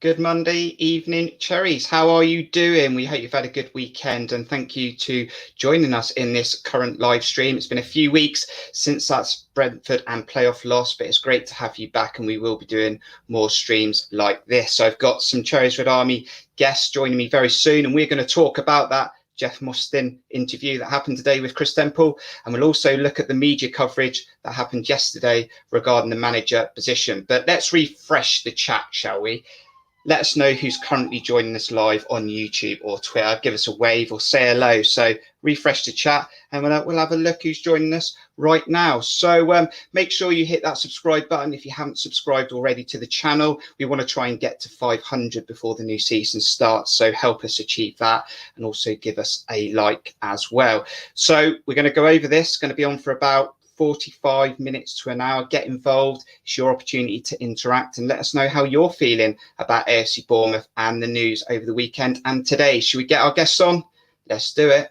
Good Monday evening, Cherries. How are you doing? We hope you've had a good weekend, and thank you to joining us in this current live stream. It's been a few weeks since that Brentford and playoff loss, but it's great to have you back, and we will be doing more streams like this. So I've got some Cherries Red Army guests joining me very soon, and we're going to talk about that Jeff Mostyn interview that happened today with Kris Temple, and we'll also look at the media coverage that happened yesterday regarding the manager position. But let's refresh the chat, shall we? Let us know who's currently joining us live on YouTube or Twitter. Give us a wave or say hello. So refresh the chat, and we'll have a look who's joining us right now. So make sure you hit that subscribe button if you haven't subscribed already to the channel. We want to try and get to 500 before the new season starts. So help us achieve that, and also give us a like as well. So we're going to go over this. It's going to be on for about 45 minutes to an hour. Get involved. It's your opportunity to interact and let us know how you're feeling about Afc Bournemouth and the news over the weekend and today. Should we get our guests on? Let's do it.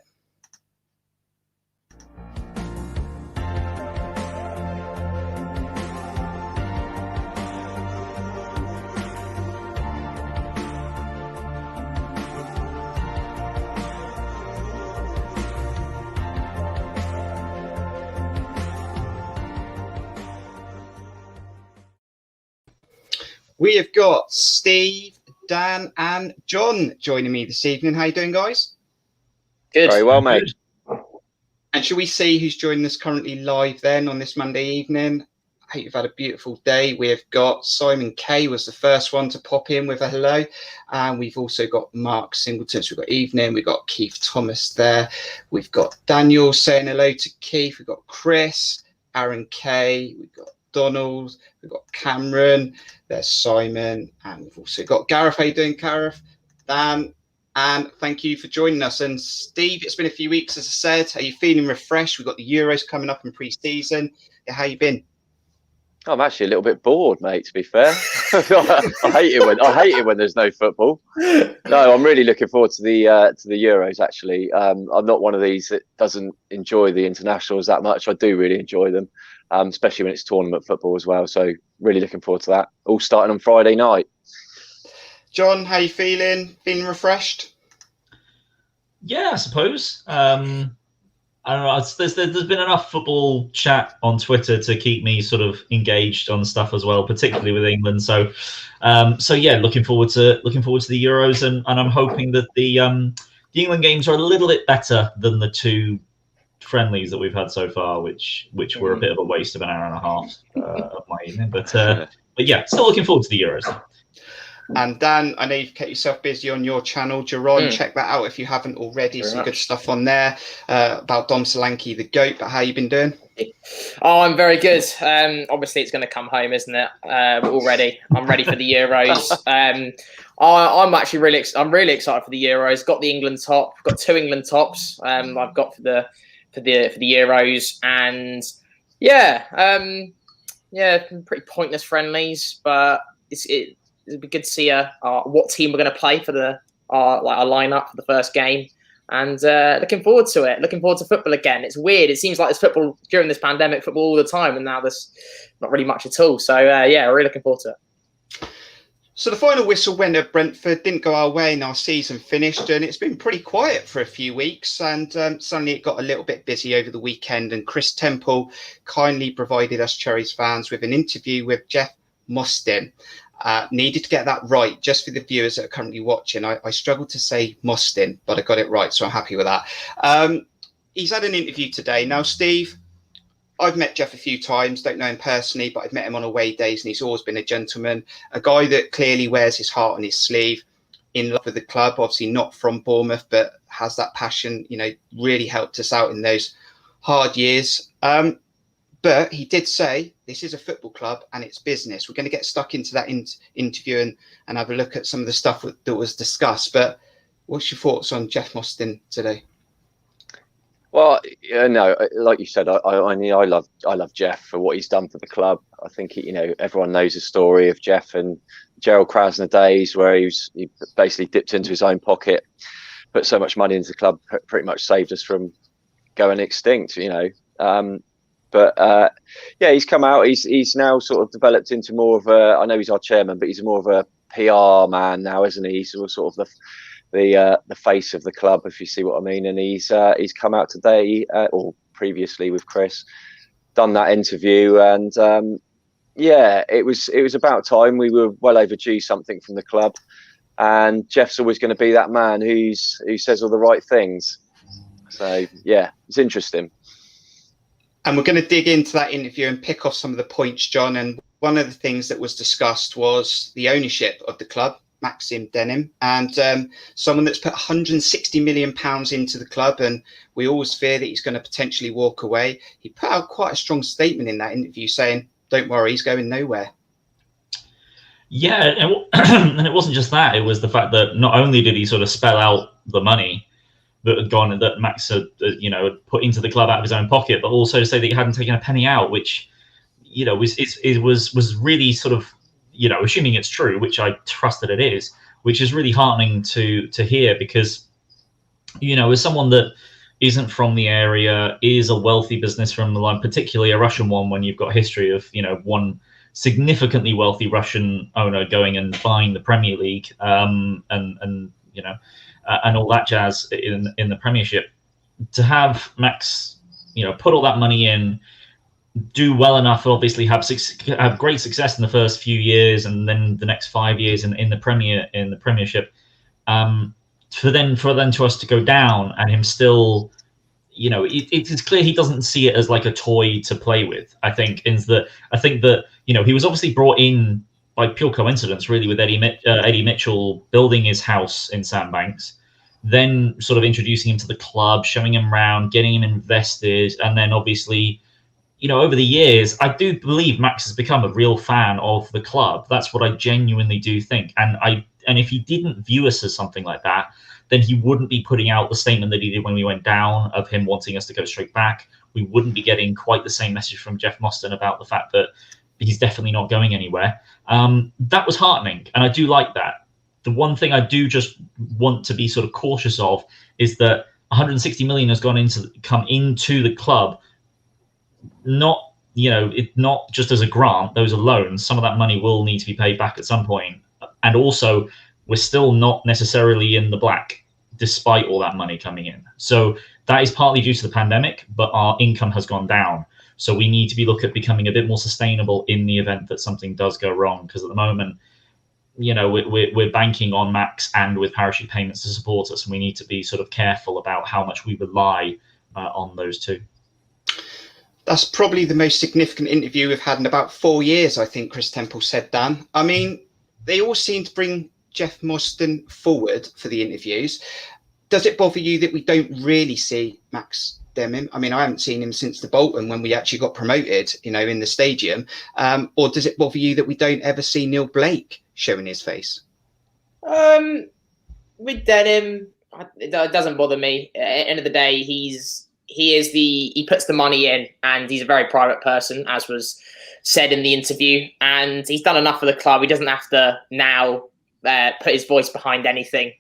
We have got Steve, Dan and John joining me this evening. How you doing, guys? Good. Very well, mate. And shall we see who's joining us currently live then on this Monday evening? I hope you've had a beautiful day. We've got Simon Kay was the first one to pop in with a hello. And we've also got Mark Singleton. So we've got Evening. We've got Keith Thomas there. We've got Daniel saying hello to Keith. We've got Chris, Aaron Kay. We've got Donald, we've got Cameron, there's Simon, and we've also got Gareth. How you doing, Gareth? Dan, and thank you for joining us. And Steve, it's been a few weeks, as I said. Are you feeling refreshed? We've got the Euros coming up in pre-season. Yeah, how you been? I'm actually a little bit bored, mate, to be fair. I hate it when there's no football. No, I'm really looking forward to the Euros, actually. I'm not one of these that doesn't enjoy the internationals that much. I do really enjoy them, especially when it's tournament football as well. So really looking forward to that. All starting on Friday night. John, how you feeling? Feeling refreshed? Yeah, I suppose. I don't know. There's been enough football chat on Twitter to keep me sort of engaged on stuff as well, particularly with England. So yeah, looking forward to the Euros, and I'm hoping that the England games are a little bit better than the two friendlies that we've had so far, which were a bit of a waste of an hour and a half of my evening. But yeah, still looking forward to the Euros. And Dan, I know you've kept yourself busy on your channel, Juron. Check that out if you haven't already. Some good stuff on there about Dom Solanke, the GOAT. But how you been doing? Oh, I'm very good. Obviously, it's going to come home, isn't it? Already, I'm ready for the Euros. I'm actually really excited for the Euros. Got the England top. Got two England tops. I've got for the Euros, and yeah, pretty pointless friendlies, but it'd be good to see what team we're going to play for our lineup for the first game, and looking forward to it. Looking forward to football again. It's weird. It seems like there's football during this pandemic, football all the time, and now there's not really much at all. So yeah, we're really looking forward to it. So the final whistle went at Brentford, didn't go our way, and our season finished, and it's been pretty quiet for a few weeks, and suddenly it got a little bit busy over the weekend, and Kris Temple kindly provided us Cherries fans with an interview with Jeff Mostyn. Needed to get that right just for the viewers that are currently watching. I struggled to say Mostyn, but I got it right, so I'm happy with that. He's had an interview today. Now, Steve, I've met Jeff a few times, don't know him personally, but I've met him on away days, and he's always been a gentleman, a guy that clearly wears his heart on his sleeve, in love with the club, obviously not from Bournemouth, but has that passion, really helped us out in those hard years. But he did say this is a football club and it's business. We're going to get stuck into that interview and have a look at some of the stuff that was discussed. But what's your thoughts on Jeff Mostyn today? Well, no, like you said, I love Jeff for what he's done for the club. I think everyone knows the story of Jeff and Gerald Krasner days, where he basically dipped into his own pocket, put so much money into the club, pretty much saved us from going extinct. But yeah, he's come out. He's now sort of developed into more of a. I know he's our chairman, but he's more of PR man now, isn't he? He's sort of the face of the club, if you see what I mean. And he's come out today or previously with Kris, done that interview, and yeah, it was about time. We were well overdue something from the club, and Jeff's always going to be that man who says all the right things. So yeah, it's interesting. And we're going to dig into that interview and pick off some of the points, Jon. And one of the things that was discussed was the ownership of the club, Maxim Denim, and someone that's put £160 million into the club, and we always fear that he's going to potentially walk away. He put out quite a strong statement in that interview saying, don't worry, he's going nowhere. Yeah, and it wasn't just that. It was the fact that not only did he sort of spell out the money that had gone, that Max had, had put into the club out of his own pocket, but also to say that he hadn't taken a penny out, which, was really sort of, assuming it's true, which I trust that it is, which is really heartening to hear, because, as someone that isn't from the area, is a wealthy business from the line, particularly a Russian one, when you've got a history of, one significantly wealthy Russian owner going and buying the Premier League, and all that jazz in the Premiership, to have Max, put all that money in, do well enough, obviously have great success in the first few years, and then the next 5 years in the Premiership, for then to us to go down, and him still, it's clear he doesn't see it as like a toy to play with. I think that he was obviously brought in by pure coincidence, really, with Eddie Mitchell building his house in Sandbanks, then sort of introducing him to the club, showing him around, getting him invested, and then obviously, over the years, I do believe Max has become a real fan of the club. That's what I genuinely do think. And if he didn't view us as something like that, then he wouldn't be putting out the statement that he did when we went down, of him wanting us to go straight back. We wouldn't be getting quite the same message from Jeff Mostyn about the fact that he's definitely not going anywhere. That was heartening, and I do like that. The one thing I do just want to be sort of cautious of is that 160 million has come into the club, not just as a grant. Those are loans. Some of that money will need to be paid back at some point, and also we're still not necessarily in the black despite all that money coming in. So that is partly due to the pandemic, but our income has gone down. So we need to look at becoming a bit more sustainable in the event that something does go wrong, because at the moment, we're banking on Max and with parachute payments to support us, and we need to be sort of careful about how much we rely on those two. That's probably the most significant interview we've had in about 4 years, I think Kris Temple said, Dan. I mean, they all seem to bring Jeff Mostyn forward for the interviews. Does it bother you that we don't really see Max Deming? I mean, I haven't seen him since the Bolton, when we actually got promoted, in the stadium. Or does it bother you that we don't ever see Neil Blake showing his face? With Denim, it doesn't bother me. At the end of the day, he puts the money in, and he's a very private person, as was said in the interview, and he's done enough for the club. He doesn't have to now put his voice behind anything.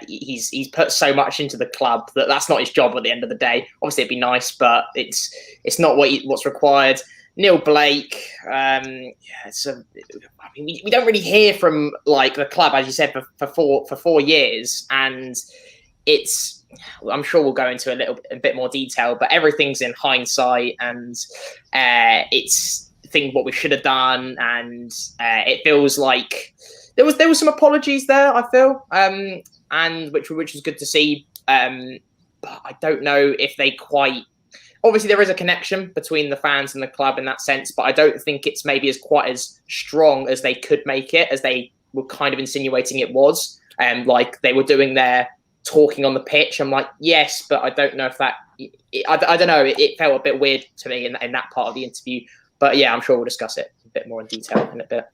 He's put so much into the club that's not his job at the end of the day. Obviously, it'd be nice, but it's not what's required. Neil Blake, we don't really hear from like the club, as you said, for 4 years, and I'm sure we'll go into a bit more detail, but everything's in hindsight, and it's what we should have done, and it feels like there was some apologies there, I feel, and which was good to see. But I don't know if they quite. Obviously, there is a connection between the fans and the club in that sense, but I don't think it's maybe quite as strong as they could make it, as they were kind of insinuating it was. Like they were doing their talking on the pitch. I'm like, yes, but I don't know if that. I don't know. It felt a bit weird to me in that part of the interview. But yeah, I'm sure we'll discuss it a bit more in detail in a bit.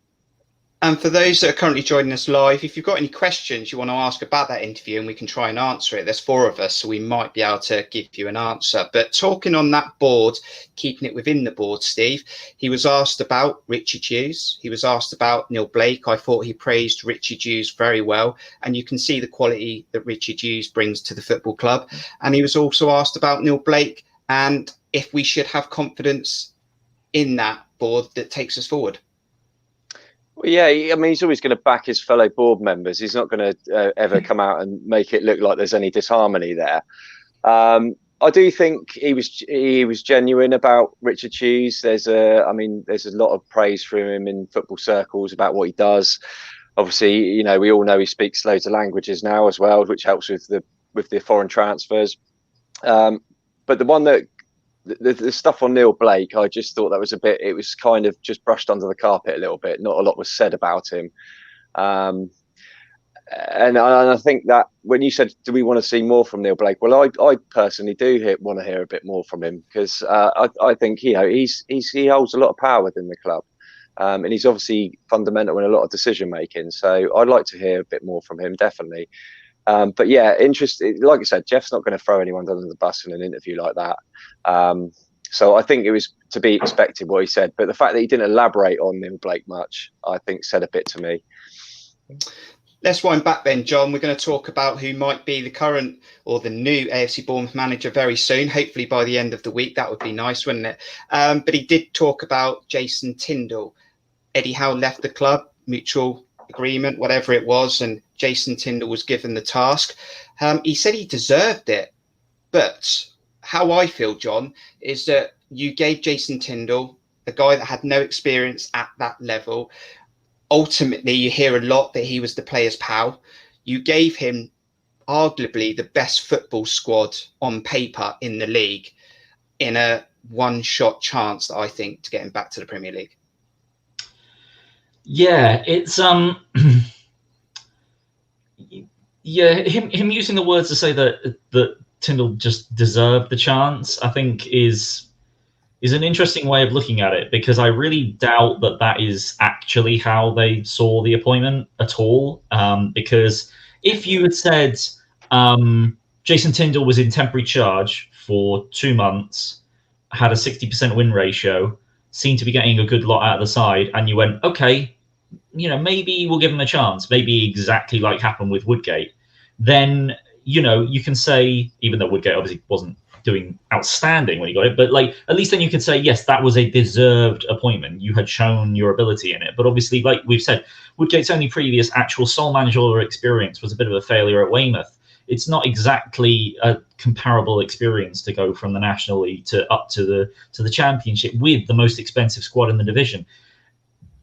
And for those that are currently joining us live, if you've got any questions you want to ask about that interview, and we can try and answer it, there's 4 of us, so we might be able to give you an answer. But talking on that board, keeping it within the board, Steve, he was asked about Richard Hughes. He was asked about Neil Blake. I thought he praised Richard Hughes very well. And you can see the quality that Richard Hughes brings to the football club. And he was also asked about Neil Blake and if we should have confidence in that board that takes us forward. Well, yeah, I mean, he's always going to back his fellow board members. He's not going to ever come out and make it look like there's any disharmony there. I do think he was genuine about Richard Hughes. There's a lot of praise for him in football circles about what he does. Obviously, we all know he speaks loads of languages now as well, which helps with the foreign transfers. But the one that the stuff on Neil Blake, I just thought that was it was kind of just brushed under the carpet a little bit. Not a lot was said about him. And I think that when you said, do we want to see more from Neil Blake? Well, I personally do want to hear a bit more from him, because I think he holds a lot of power within the club, and he's obviously fundamental in a lot of decision making. So I'd like to hear a bit more from him, definitely. But yeah, interesting. Like I said, Jeff's not going to throw anyone under the bus in an interview like that. So I think it was to be expected what he said. But the fact that he didn't elaborate on Neil Blake much, I think said a bit to me. Let's wind back then, John. We're going to talk about who might be the current or the new AFC Bournemouth manager very soon, hopefully by the end of the week. That would be nice, wouldn't it? But he did talk about Jason Tindall. Eddie Howe left the club, mutual agreement, whatever it was, and Jason Tindall was given the task. He said he deserved it. But how I feel, John, is that you gave Jason Tindall, a guy that had no experience at that level. Ultimately, you hear a lot that he was the player's pal. You gave him arguably the best football squad on paper in the league, in a one-shot chance, I think, to get him back to the Premier League. Yeah, it's yeah, him using the words to say that Tindall just deserved the chance, I think is an interesting way of looking at it, because I really doubt that is actually how they saw the appointment at all. Because if you had said Jason Tindall was in temporary charge for 2 months, had a 60% win ratio, seemed to be getting a good lot out of the side, and you went, okay, maybe we'll give him a chance, maybe exactly like happened with Woodgate, then, you can say, even though Woodgate obviously wasn't doing outstanding when he got it, but at least then you can say, yes, that was a deserved appointment. You had shown your ability in it. But obviously, like we've said, Woodgate's only previous actual sole managerial experience was a bit of a failure at Weymouth. It's not exactly a comparable experience to go from the National League to up to the Championship with the most expensive squad in the division.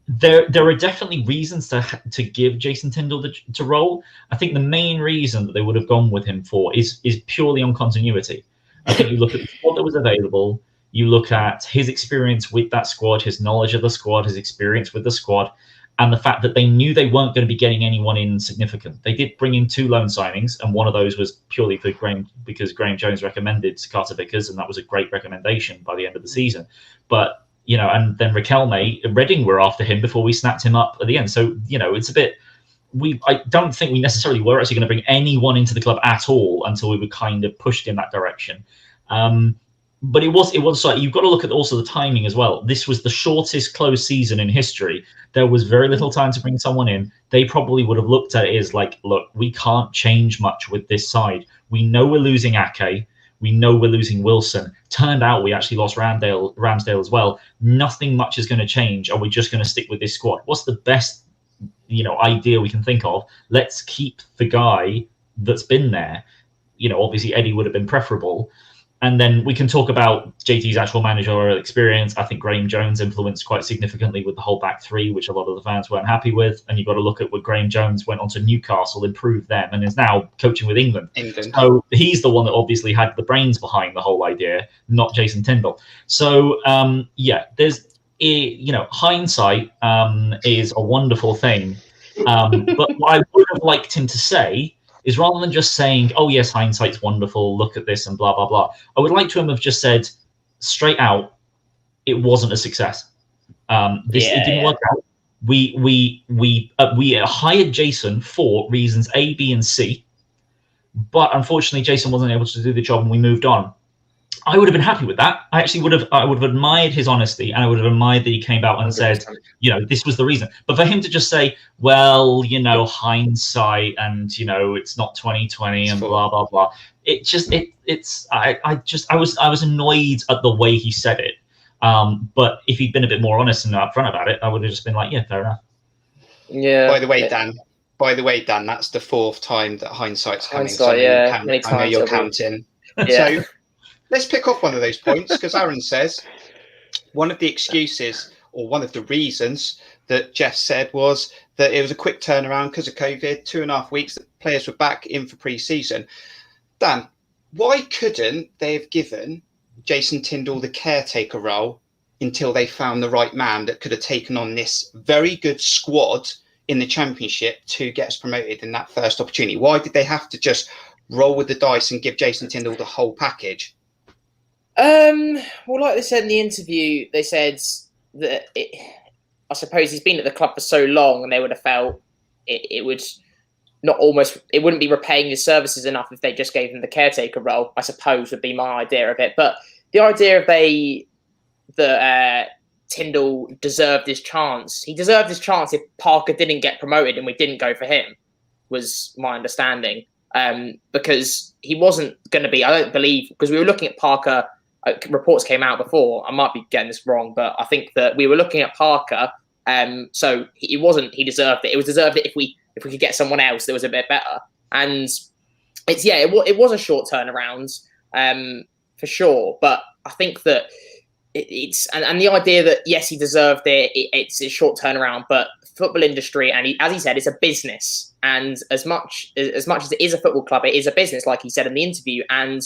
There are definitely reasons to give Jason Tindall the role. I think the main reason that they would have gone with him for is purely on continuity. I think you look at the squad that was available, you look at his experience with that squad, his knowledge of the squad, his experience with the squad, and the fact that they knew they weren't going to be getting anyone in significant. They did bring in 2 loan signings, and one of those was purely for because Graham Jones recommended Carter Vickers, and that was a great recommendation by the end of the season. But, and then Riquelme, Reading were after him before we snapped him up at the end. So, it's a bit... I don't think we necessarily were actually going to bring anyone into the club at all until we were kind of pushed in that direction. But it was like, you've got to look at also the timing as well. This was the shortest closed season in history. There was very little time to bring someone in. They probably would have looked at it as like, look, we can't change much with this side. We know we're losing Ake. We know we're losing Wilson. Turned out we actually lost Ramsdale as well. Nothing much is going to change. Are we just going to stick with this squad? What's the best idea we can think of? Let's keep the guy that's been there. Obviously Eddie would have been preferable. And then we can talk about JT's actual managerial experience. I think Graham Jones influenced quite significantly with the whole back 3, which a lot of the fans weren't happy with. And you've got to look at what Graham Jones went on to Newcastle, improved them, and is now coaching with England. So he's the one that obviously had the brains behind the whole idea, not Jason Tindall. So there's hindsight is a wonderful thing. But what I would have liked him to say is, rather than just saying, oh, yes, hindsight's wonderful, look at this and blah, blah, blah, I would like to him have just said straight out, it wasn't a success. It didn't work out. We hired Jason for reasons A, B, and C, but unfortunately, Jason wasn't able to do the job and we moved on. I would have been happy with that. I would have admired his honesty, and I would have admired that he came out and 100%. Said, this was the reason. But for him to just say, well, hindsight, and it's not 2020 and blah blah blah. I was annoyed at the way he said it. But if he'd been a bit more honest and upfront about it, I would have just been like, yeah, fair enough. Yeah. By the way, Dan, that's the fourth time that hindsight's coming. Hindsight, yeah. Many I know times you're it'll be- counting. Yeah. So let's pick off one of those points, because Aaron says one of the excuses or one of the reasons that Jeff said was that it was a quick turnaround because of COVID, 2.5 weeks, that players were back in for pre-season. Dan, why couldn't they have given Jason Tindall the caretaker role until they found the right man that could have taken on this very good squad in the Championship to get us promoted in that first opportunity? Why did they have to just roll with the dice and give Jason Tindall the whole package? Well, like they said in the interview, they said that I suppose he's been at the club for so long, and they would have felt it would not almost, it wouldn't be repaying his services enough if they just gave him the caretaker role, I suppose would be my idea of it. But the idea of that Tindall deserved his chance. He deserved his chance if Parker didn't get promoted and we didn't go for him, was my understanding. Because he wasn't going to be, I don't believe, because we were looking at Parker, reports came out before, I might be getting this wrong, but I think that we were looking at Parker, so he deserved it. It was deserved it if we could get someone else that was a bit better. And it was a short turnaround, for sure, but I think that it's the idea that yes, he deserved it. It's a short turnaround, but football industry, and as he said, it's a business. And as much as it is a football club, it is a business, like he said in the interview. And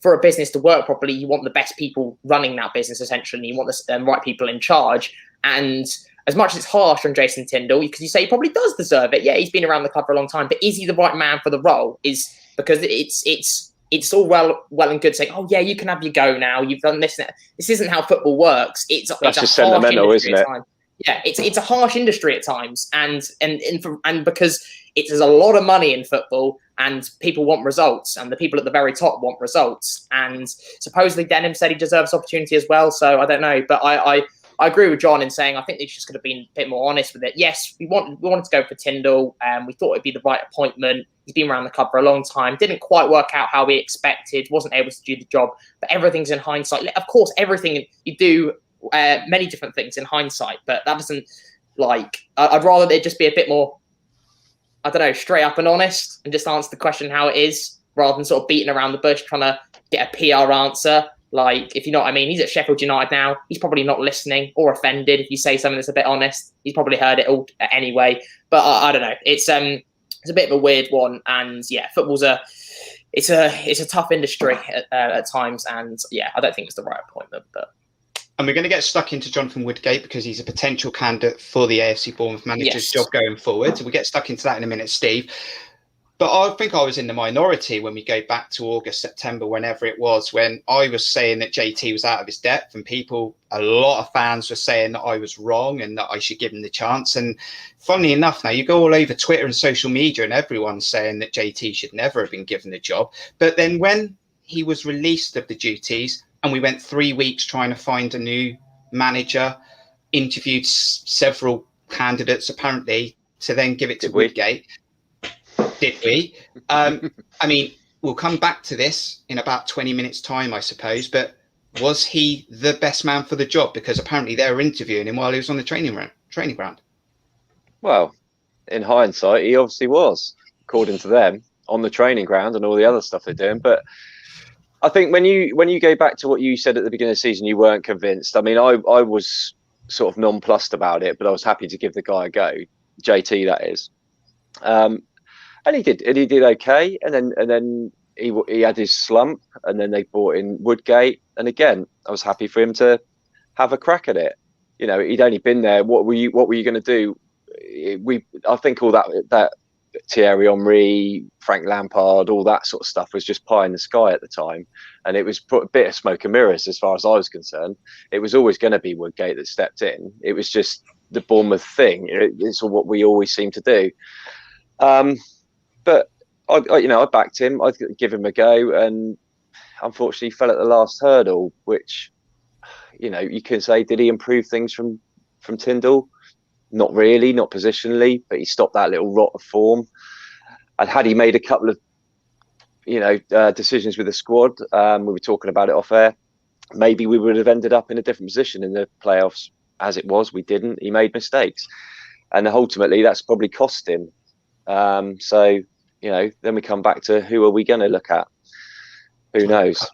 for a business to work properly, you want the best people running that business. Essentially, you want the right people in charge. And as much as it's harsh on Jason Tindall, because you say he probably does deserve it. Yeah, he's been around the club for a long time, but is he the right man for the role? Is because it's all well and good saying, oh yeah, you can have your go now. You've done this. This isn't how football works. That's just sentimental, isn't it? Yeah, it's a harsh industry at times, and because there's a lot of money in football, and people want results, and the people at the very top want results. And supposedly Denham said he deserves opportunity as well. So I don't know, but I agree with John in saying I think they just could have been a bit more honest with it. Yes, we wanted to go for Tindall, and we thought it'd be the right appointment. He's been around the club for a long time. Didn't quite work out how we expected. Wasn't able to do the job. But everything's in hindsight. Of course, everything you do, many different things in hindsight. But that doesn't I'd rather it just be a bit more, I don't know, straight up and honest, and just answer the question how it is, rather than sort of beating around the bush trying to get a PR answer. Like, if you know what I mean, he's at Sheffield United now. He's probably not listening or offended if you say something that's a bit honest. He's probably heard it all anyway. But I don't know. It's a bit of a weird one, and yeah, football's a tough industry at times, and yeah, I don't think it's the right appointment. And we're going to get stuck into Jonathan Woodgate because he's a potential candidate for the AFC Bournemouth manager's job going forward. So we'll get stuck into that in a minute, Steve. But I think I was in the minority when we go back to August, September, whenever it was, when I was saying that JT was out of his depth, and a lot of fans were saying that I was wrong and that I should give him the chance. And funnily enough, now you go all over Twitter and social media and everyone's saying that JT should never have been given the job. But then when he was released of the duties and we went 3 weeks trying to find a new manager, interviewed several candidates apparently to then give it to Woodgate. Did we? I mean, we'll come back to this in about 20 minutes time, I suppose, but was he the best man for the job? Because apparently they were interviewing him while he was on the training ground. Well, in hindsight, he obviously was, according to them, on the training ground and all the other stuff they're doing. But I think when you go back to what you said at the beginning of the season, you weren't convinced. I mean, I was sort of nonplussed about it, but I was happy to give the guy a go, JT, that is. And he did okay, and then he had his slump, and then they brought in Woodgate, and again, I was happy for him to have a crack at it. You know, he'd only been there. What were you going to do? I think all that Thierry Henry, Frank Lampard, all that sort of stuff was just pie in the sky at the time, and it was put a bit of smoke and mirrors as far as I was concerned. It was always going to be Woodgate that stepped in. It was just the Bournemouth thing. It's what we always seem to do. But I backed him. I'd give him a go, and unfortunately fell at the last hurdle. Which, you can say, did he improve things from Tindall? Not really, not positionally, but he stopped that little rot of form. And had he made a couple of, decisions with the squad, we were talking about it off air, maybe we would have ended up in a different position in the playoffs. As it was, we didn't. He made mistakes. and ultimately that's probably cost him. So then we come back to who are we going to look at? Who knows?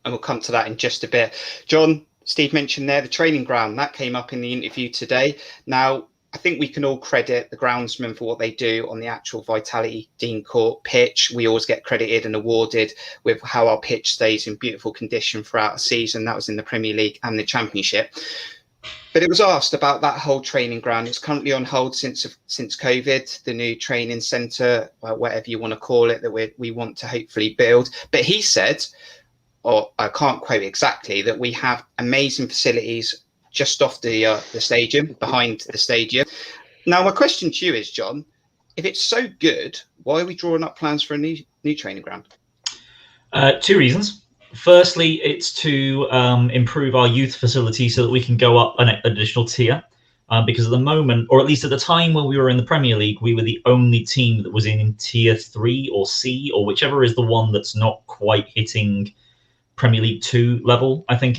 And we'll come to that in just a bit. John, Steve mentioned there the training ground that came up in the interview today. Now, I think we can all credit the groundsmen for what they do on the actual Vitality Dean Court pitch. We always get credited and awarded with how our pitch stays in beautiful condition throughout a season. That was in the Premier League and the Championship. But it was asked about that whole training ground. It's currently on hold since COVID, the new training centre, whatever you want to call it, that we want to hopefully build. But he said, or I can't quote exactly, that we have amazing facilities just off the stadium, behind the stadium. Now, my question to you is, John, if it's so good, why are we drawing up plans for a new training ground? 2 reasons. Firstly, it's to improve our youth facility so that we can go up an additional tier. Because at the moment, or at least at the time when we were in the Premier League, we were the only team that was in tier 3 or C, or whichever is the one that's not quite hitting Premier League 2 level. I think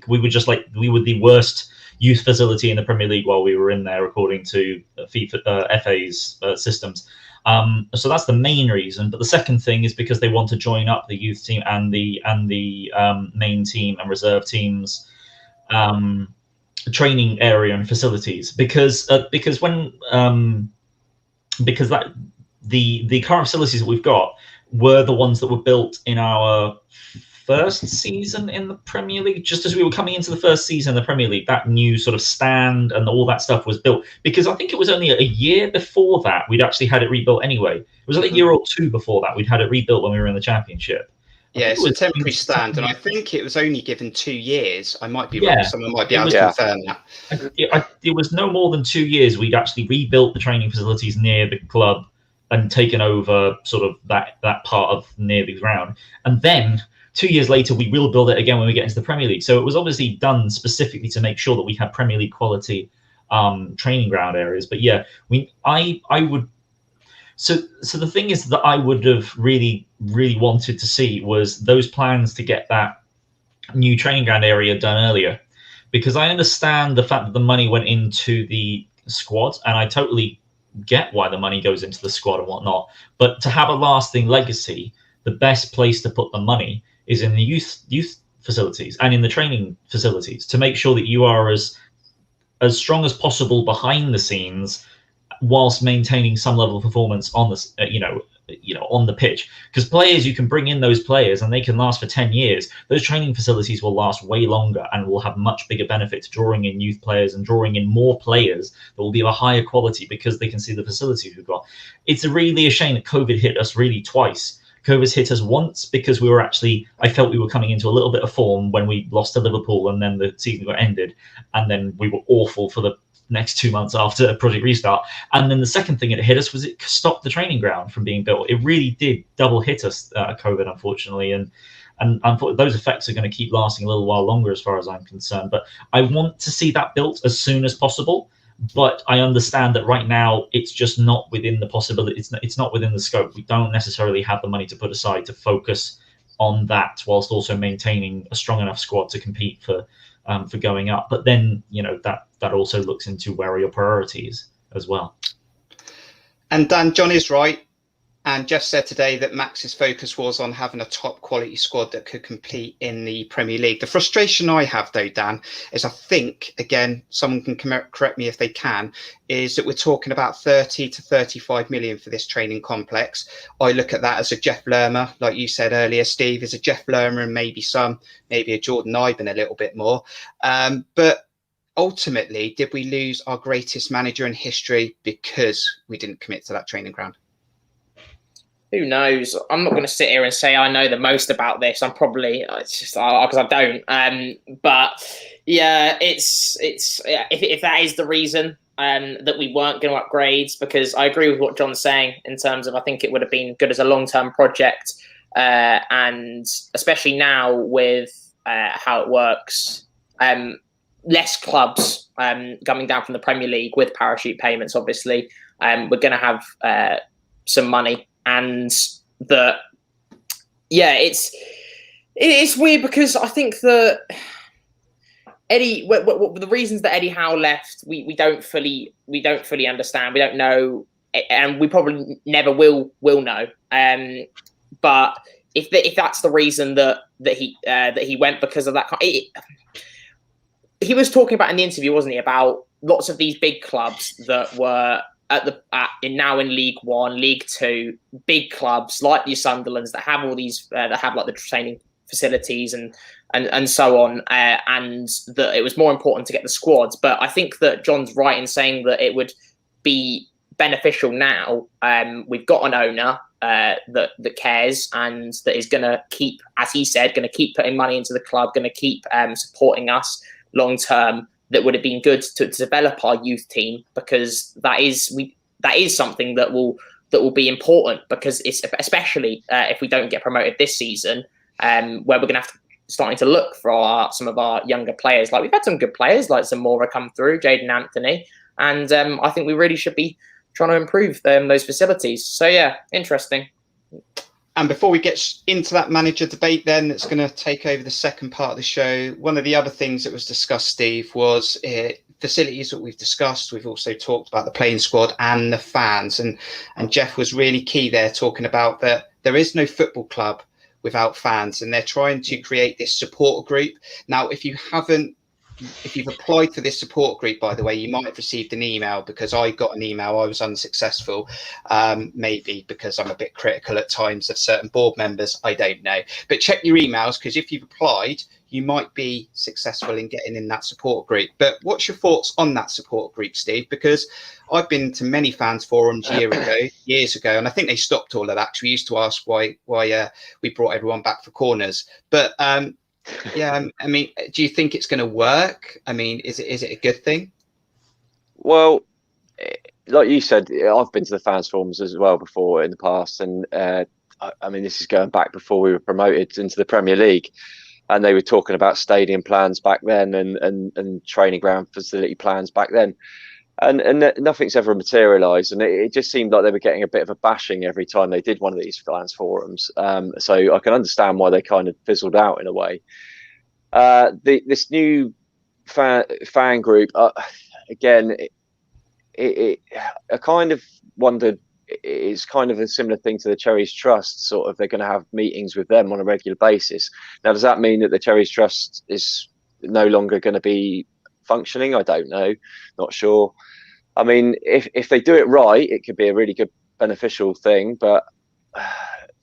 we were the worst youth facility in the Premier League while we were in there, according to FA's systems. So that's the main reason. But the second thing is because they want to join up the youth team and the main team and reserve teams training area and facilities. Because the current facilities that we've got were the ones that were built in our first season in the Premier League. Just as we were coming into the first season in the Premier League, that new sort of stand and all that stuff was built, because I think it was only a year before that we'd actually had it rebuilt anyway. It was like a year or two before that we'd had it rebuilt when we were in the Championship. Yeah, it's a temporary stand, and I think it was only given 2 years. I might be wrong. Someone might be able to confirm that. It was no more than 2 years we'd actually rebuilt the training facilities near the club and taken over sort of that part of near the ground. And then 2 years later, we will build it again when we get into the Premier League. So it was obviously done specifically to make sure that we had Premier League quality training ground areas. But yeah, I would. So the thing is that I would have really, really wanted to see was those plans to get that new training ground area done earlier, because I understand the fact that the money went into the squad, and I totally get why the money goes into the squad and whatnot. But to have a lasting legacy, the best place to put the money is in the youth facilities and in the training facilities, to make sure that you are as strong as possible behind the scenes, whilst maintaining some level of performance on the on the pitch. Because players, you can bring in those players and they can last for 10 years. Those training facilities will last way longer and will have much bigger benefits drawing in youth players and drawing in more players that will be of a higher quality because they can see the facilities we've got. It's really a shame that COVID hit us really twice. COVID's hit us once because I felt we were coming into a little bit of form when we lost to Liverpool and then the season got ended, and then we were awful for the next 2 months after Project Restart. And then the second thing it hit us was it stopped the training ground from being built. It really did double hit us, COVID, unfortunately. And those effects are going to keep lasting a little while longer as far as I'm concerned. But I want to see that built as soon as possible. But I understand that right now it's just not within the possibility. It's not within the scope. We don't necessarily have the money to put aside to focus on that, whilst also maintaining a strong enough squad to compete for going up. But then that also looks into where are your priorities as well. And Dan, John is right. And Jeff said today that Max's focus was on having a top quality squad that could compete in the Premier League. The frustration I have, though, Dan, is I think, again, someone can correct me if they can, is that we're talking about 30 to 35 million for this training complex. I look at that as a Jeff Lerma, like you said earlier, Steve, as a Jeff Lerma and maybe a Jordan Iben a little bit more. But ultimately, did we lose our greatest manager in history because we didn't commit to that training ground? Who knows? I'm not going to sit here and say I know the most about this. I'm probably, it's just because I don't. But yeah, if that is the reason that we weren't going to upgrade, because I agree with what John's saying in terms of I think it would have been good as a long-term project, and especially now with how it works, less clubs coming down from the Premier League with parachute payments. Obviously, we're going to have some money. And that, yeah, it's weird because I think that Eddie, the reasons that Eddie Howe left, we don't fully understand. We don't know, and we probably never will know. But if that's the reason that he went because of that, he was talking about in the interview, wasn't he, about lots of these big clubs that were now in League One, League Two, big clubs like the Sunderlands that have all these that have like the training facilities and so on, and that it was more important to get the squads. But I think that John's right in saying that it would be beneficial now. We've got an owner that cares and that is going to keep, as he said, going to keep putting money into the club, going to keep supporting us long term. That would have been good to develop our youth team, because that is something that will be important, because it's especially if we don't get promoted this season, where we're going to have to starting to look for some of our younger players. Like, we've had some good players like Zamora come through, Jaden Anthony, and I think we really should be trying to improve those facilities. So yeah, interesting. And before we get into that manager debate then, that's going to take over the second part of the show, one of the other things that was discussed, Steve, was facilities that we've discussed. We've also talked about the playing squad and the fans. And Jeff was really key there, talking about that there is no football club without fans, and they're trying to create this support group. Now, if you've applied for this support group, by the way, you might have received an email, because I got an email. I was unsuccessful, maybe because I'm a bit critical at times of certain board members. I don't know. But check your emails, because if you've applied, you might be successful in getting in that support group. But what's your thoughts on that support group, Steve? Because I've been to many fans forums years ago, and I think they stopped all of that, because we used to ask why we brought everyone back for corners. But yeah, I mean, do you think it's going to work? I mean, is it a good thing? Well, like you said, I've been to the fans forums as well before in the past, and I mean, this is going back before we were promoted into the Premier League, and they were talking about stadium plans back then and training ground facility plans back then, and nothing's ever materialised, and it just seemed like they were getting a bit of a bashing every time they did one of these fans forums. So I can understand why they kind of fizzled out in a way. This new fan group, again, I kind of wondered, it's kind of a similar thing to the Cherries Trust. Sort of, they're going to have meetings with them on a regular basis. Now, does that mean that the Cherries Trust is no longer going to be functioning? I don't know, not sure. I mean, if they do it right, it could be a really good beneficial thing, but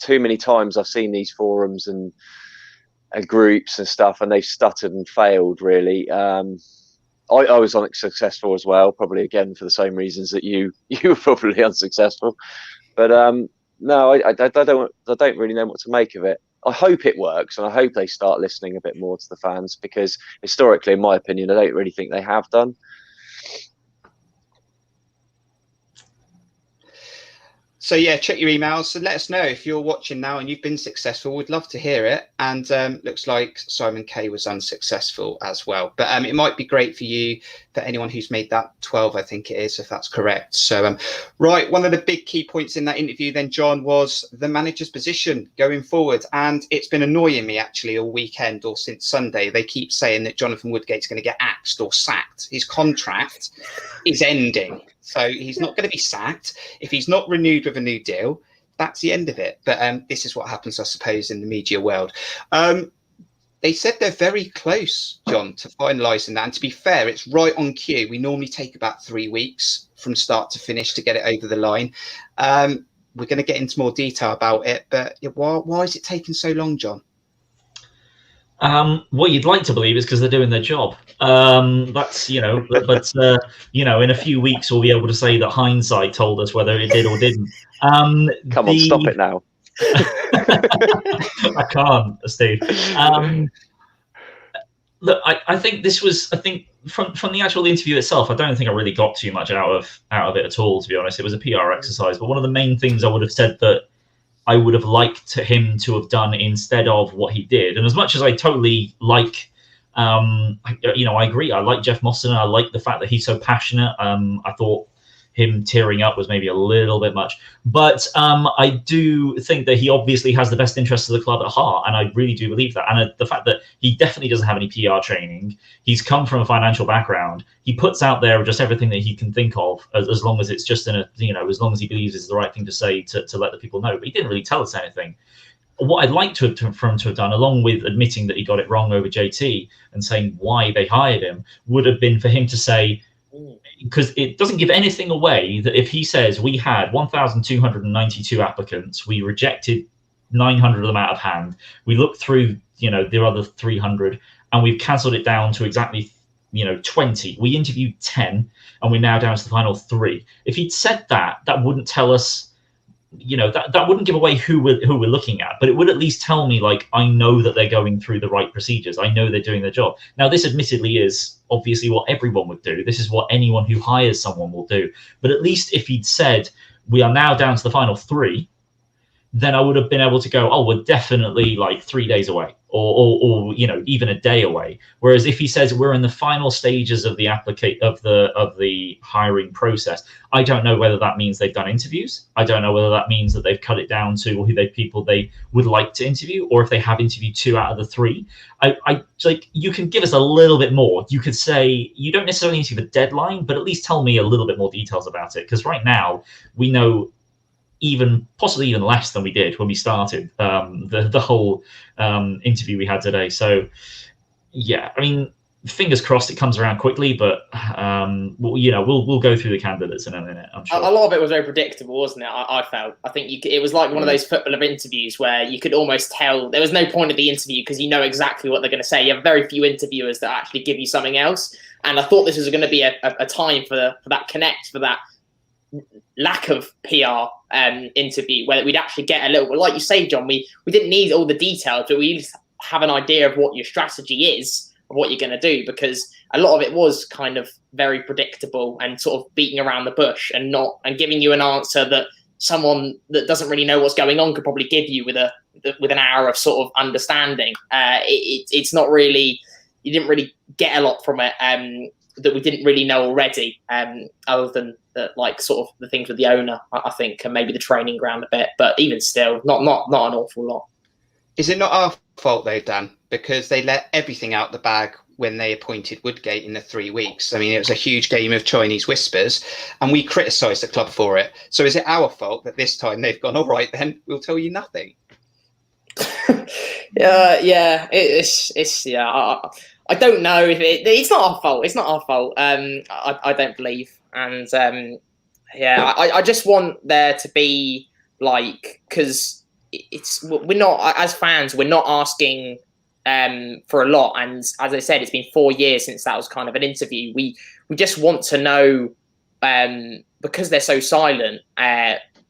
too many times I've seen these forums and groups and stuff, and they've stuttered and failed, really. I was unsuccessful as well, probably again for the same reasons that you were probably unsuccessful. But no, I don't really know what to make of it. I hope it works, and I hope they start listening a bit more to the fans, because historically, in my opinion, I don't really think they have done. So yeah, check your emails and let us know if you're watching now and you've been successful. We'd love to hear it. And looks like Simon K was unsuccessful as well. But it might be great for you, for anyone who's made that 12, I think it is, if that's correct. So right, one of the big key points in that interview then, John, was the manager's position going forward. And it's been annoying me actually all weekend, or since Sunday. They keep saying that Jonathan Woodgate's going to get axed or sacked. His contract is ending. So he's not going to be sacked. If he's not renewed with a new deal, that's the end of it. But this is what happens, I suppose, in the media world. They said they're very close, John, to finalising that. And to be fair, it's right on cue. We normally take about 3 weeks from start to finish to get it over the line. We're going to get into more detail about it. But why is it taking so long, John? What you'd like to believe is because they're doing their job. That's, in a few weeks we'll be able to say that hindsight told us whether it did or didn't. Come on, stop it now. I can't, Steve. Look, I think this was, from the actual interview itself, I don't think I really got too much out of it at all, to be honest. It was a PR exercise, but one of the main things I would have said that I would have liked him to have done instead of what he did. And as much as I totally like, I agree. I like Jeff Mostyn. I like the fact that he's so passionate. I thought him tearing up was maybe a little bit much. But I do think that he obviously has the best interests of the club at heart, and I really do believe that. And the fact that he definitely doesn't have any PR training, he's come from a financial background, he puts out there just everything that he can think of, as long as it's just in a, as long as he believes it's the right thing to say to let the people know. But he didn't really tell us anything. What I'd like for him to have done, along with admitting that he got it wrong over JT and saying why they hired him, would have been for him to say, because it doesn't give anything away, that if he says we had 1,292 applicants, we rejected 900 of them out of hand, we looked through, the other 300, and we've cancelled it down to exactly 20. We interviewed 10, and we're now down to the final 3. If he'd said that, that wouldn't tell us, that wouldn't give away who we're looking at, but it would at least tell me, like, I know that they're going through the right procedures. I know they're doing their job. Now, this admittedly is obviously what everyone would do. This is what anyone who hires someone will do. But at least if he'd said, we are now down to the final 3, then I would have been able to go, oh, we're definitely like 3 days away, or even a day away. Whereas if he says we're in the final stages of the of the hiring process, I don't know whether that means they've done interviews. I don't know whether that means that they've cut it down to who people they would like to interview, or if they have interviewed 2 out of the 3. I like, you can give us a little bit more. You could say you don't necessarily need to give a deadline, but at least tell me a little bit more details about it, because right now we know possibly even less than we did when we started the whole interview we had today. So yeah, I mean, fingers crossed it comes around quickly, but we'll go through the candidates in a minute, I'm sure. A lot of it was very predictable, wasn't it? I felt. I think it was like one of those footballer interviews where you could almost tell there was no point of the interview because you know exactly what they're going to say. You have very few interviewers that actually give you something else, and I thought this was going to be a time for that connect, for that lack of PR interview, where we'd actually get a little bit, like you say, John, we didn't need all the details, but we just have an idea of what your strategy is, of what you're going to do, because a lot of it was kind of very predictable and sort of beating around the bush and giving you an answer that someone that doesn't really know what's going on could probably give you with an hour of sort of understanding. It's not really, you didn't really get a lot from it that we didn't really know already, other than like sort of the things with the owner, I think, and maybe the training ground a bit, but even still, not an awful lot. Is it not our fault though, Dan? Because they let everything out the bag when they appointed Woodgate in the 3 weeks. I mean, it was a huge game of Chinese whispers, and we criticised the club for it. So is it our fault that this time they've gone, all right, then we'll tell you nothing? I don't know if it's not our fault. It's not our fault. I don't believe. And I just want there to be, like, because we're not, as fans, we're not asking for a lot. And as I said, it's been 4 years since that was kind of an interview. We just want to know, because they're so silent,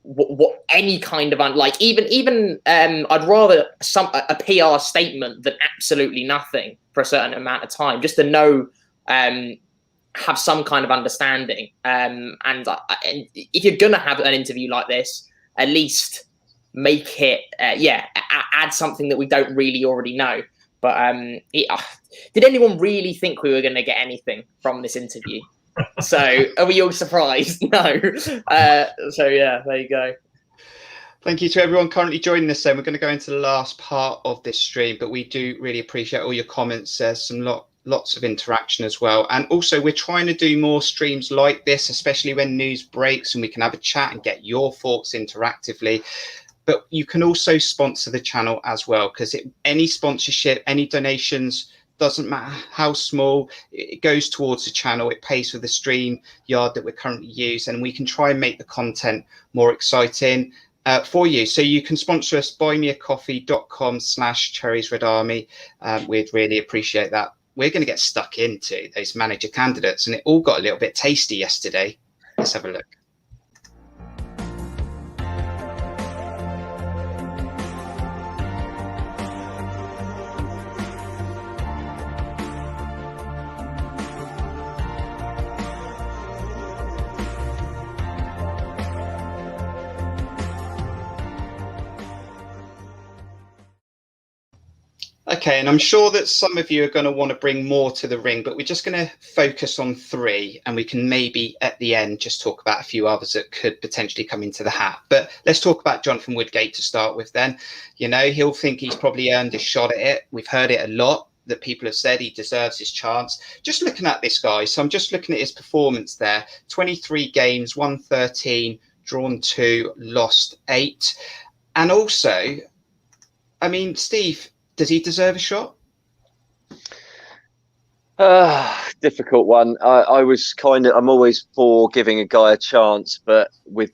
what any kind of even I'd rather a PR statement than absolutely nothing for a certain amount of time, just to know, have some kind of understanding. And if you're gonna have an interview like this, at least make it add something that we don't really already know. But did anyone really think we were going to get anything from this interview? So are we all surprised? No. So yeah, there you go. Thank you to everyone currently joining us. Then we're going to go into the last part of this stream, but we do really appreciate all your comments. There's lots of interaction as well, and also we're trying to do more streams like this, especially when news breaks, and we can have a chat and get your thoughts interactively. But you can also sponsor the channel as well, because any sponsorship, any donations, doesn't matter how small, it goes towards the channel. It pays for the stream yard that we're currently using, and we can try and make the content more exciting for you. So you can sponsor us, buymeacoffee.com/cherriesredarmy. We'd really appreciate that. We're going to get stuck into those manager candidates, and it all got a little bit tasty yesterday. Let's have a look. Okay, and I'm sure that some of you are going to want to bring more to the ring, but we're just going to focus on 3, and we can maybe at the end just talk about a few others that could potentially come into the hat. But let's talk about Jonathan Woodgate to start with then. You know, he'll think he's probably earned a shot at it. We've heard it a lot, that people have said he deserves his chance. Just looking at this guy, so I'm just looking at his performance there. 23 games, won 13, drawn 2, lost 8. And also, I mean, Steve, does he deserve a shot? Difficult one. I'm always for giving a guy a chance, but with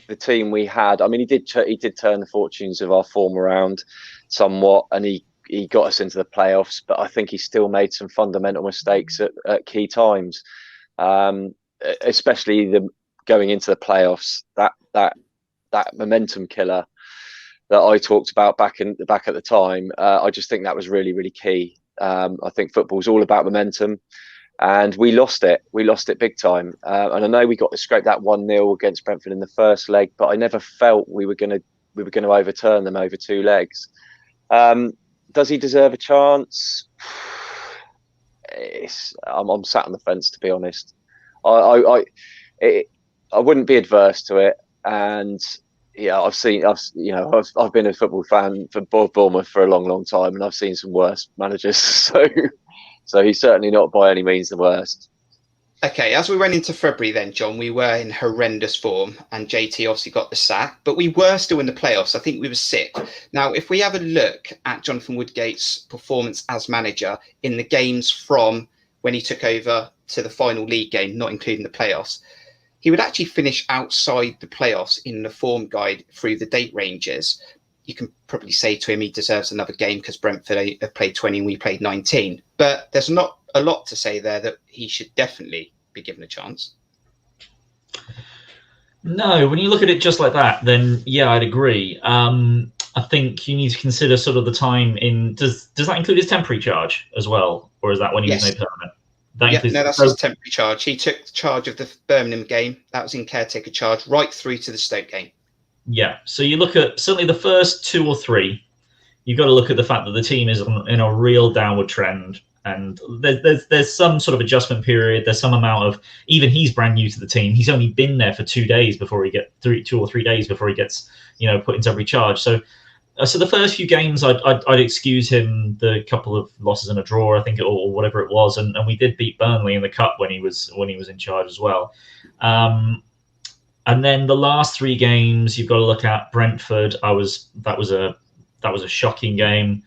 the team we had, I mean, he did turn the fortunes of our form around somewhat, and he got us into the playoffs, but I think he still made some fundamental mistakes at key times, especially going into the playoffs. That momentum killer that I talked about back at the time, I just think that was really, really key. I think football's all about momentum, and we lost it. We lost it big time. And I know we got to scrape that 1-0 against Brentford in the first leg, but I never felt we were going to overturn them over 2 legs. Does he deserve a chance? I'm sat on the fence, to be honest. I wouldn't be adverse to it, and yeah, I've been a football fan for Bournemouth for a long, long time, and I've seen some worse managers. So he's certainly not by any means the worst. Okay, as we went into February then, John, we were in horrendous form, and JT obviously got the sack, but we were still in the playoffs. I think we were 6th. Now, if we have a look at Jonathan Woodgate's performance as manager in the games from when he took over to the final league game, not including the playoffs, he would actually finish outside the playoffs in the form guide through the date ranges. You can probably say to him he deserves another game because Brentford have played 20 and we played 19. But there's not a lot to say there that he should definitely be given a chance. No, when you look at it just like that, then yeah, I'd agree. I think you need to consider sort of the time in. Does that include his temporary charge as well, or is that when he was made permanent? That's his temporary charge. He took charge of the Birmingham game. That was in caretaker charge right through to the Stoke game. Yeah. So you look at certainly the first 2 or 3. You've got to look at the fact that the team is in a real downward trend, and there's some sort of adjustment period. There's some amount of, even he's brand new to the team. He's only been there for 2 days before he gets 2 or 3 days before he gets put into temporary charge. So the first few games, I'd excuse him. The couple of losses and a draw, I think, or whatever it was, and we did beat Burnley in the cup when he was in charge as well. And then the last 3 games, you've got to look at Brentford. That was a shocking game.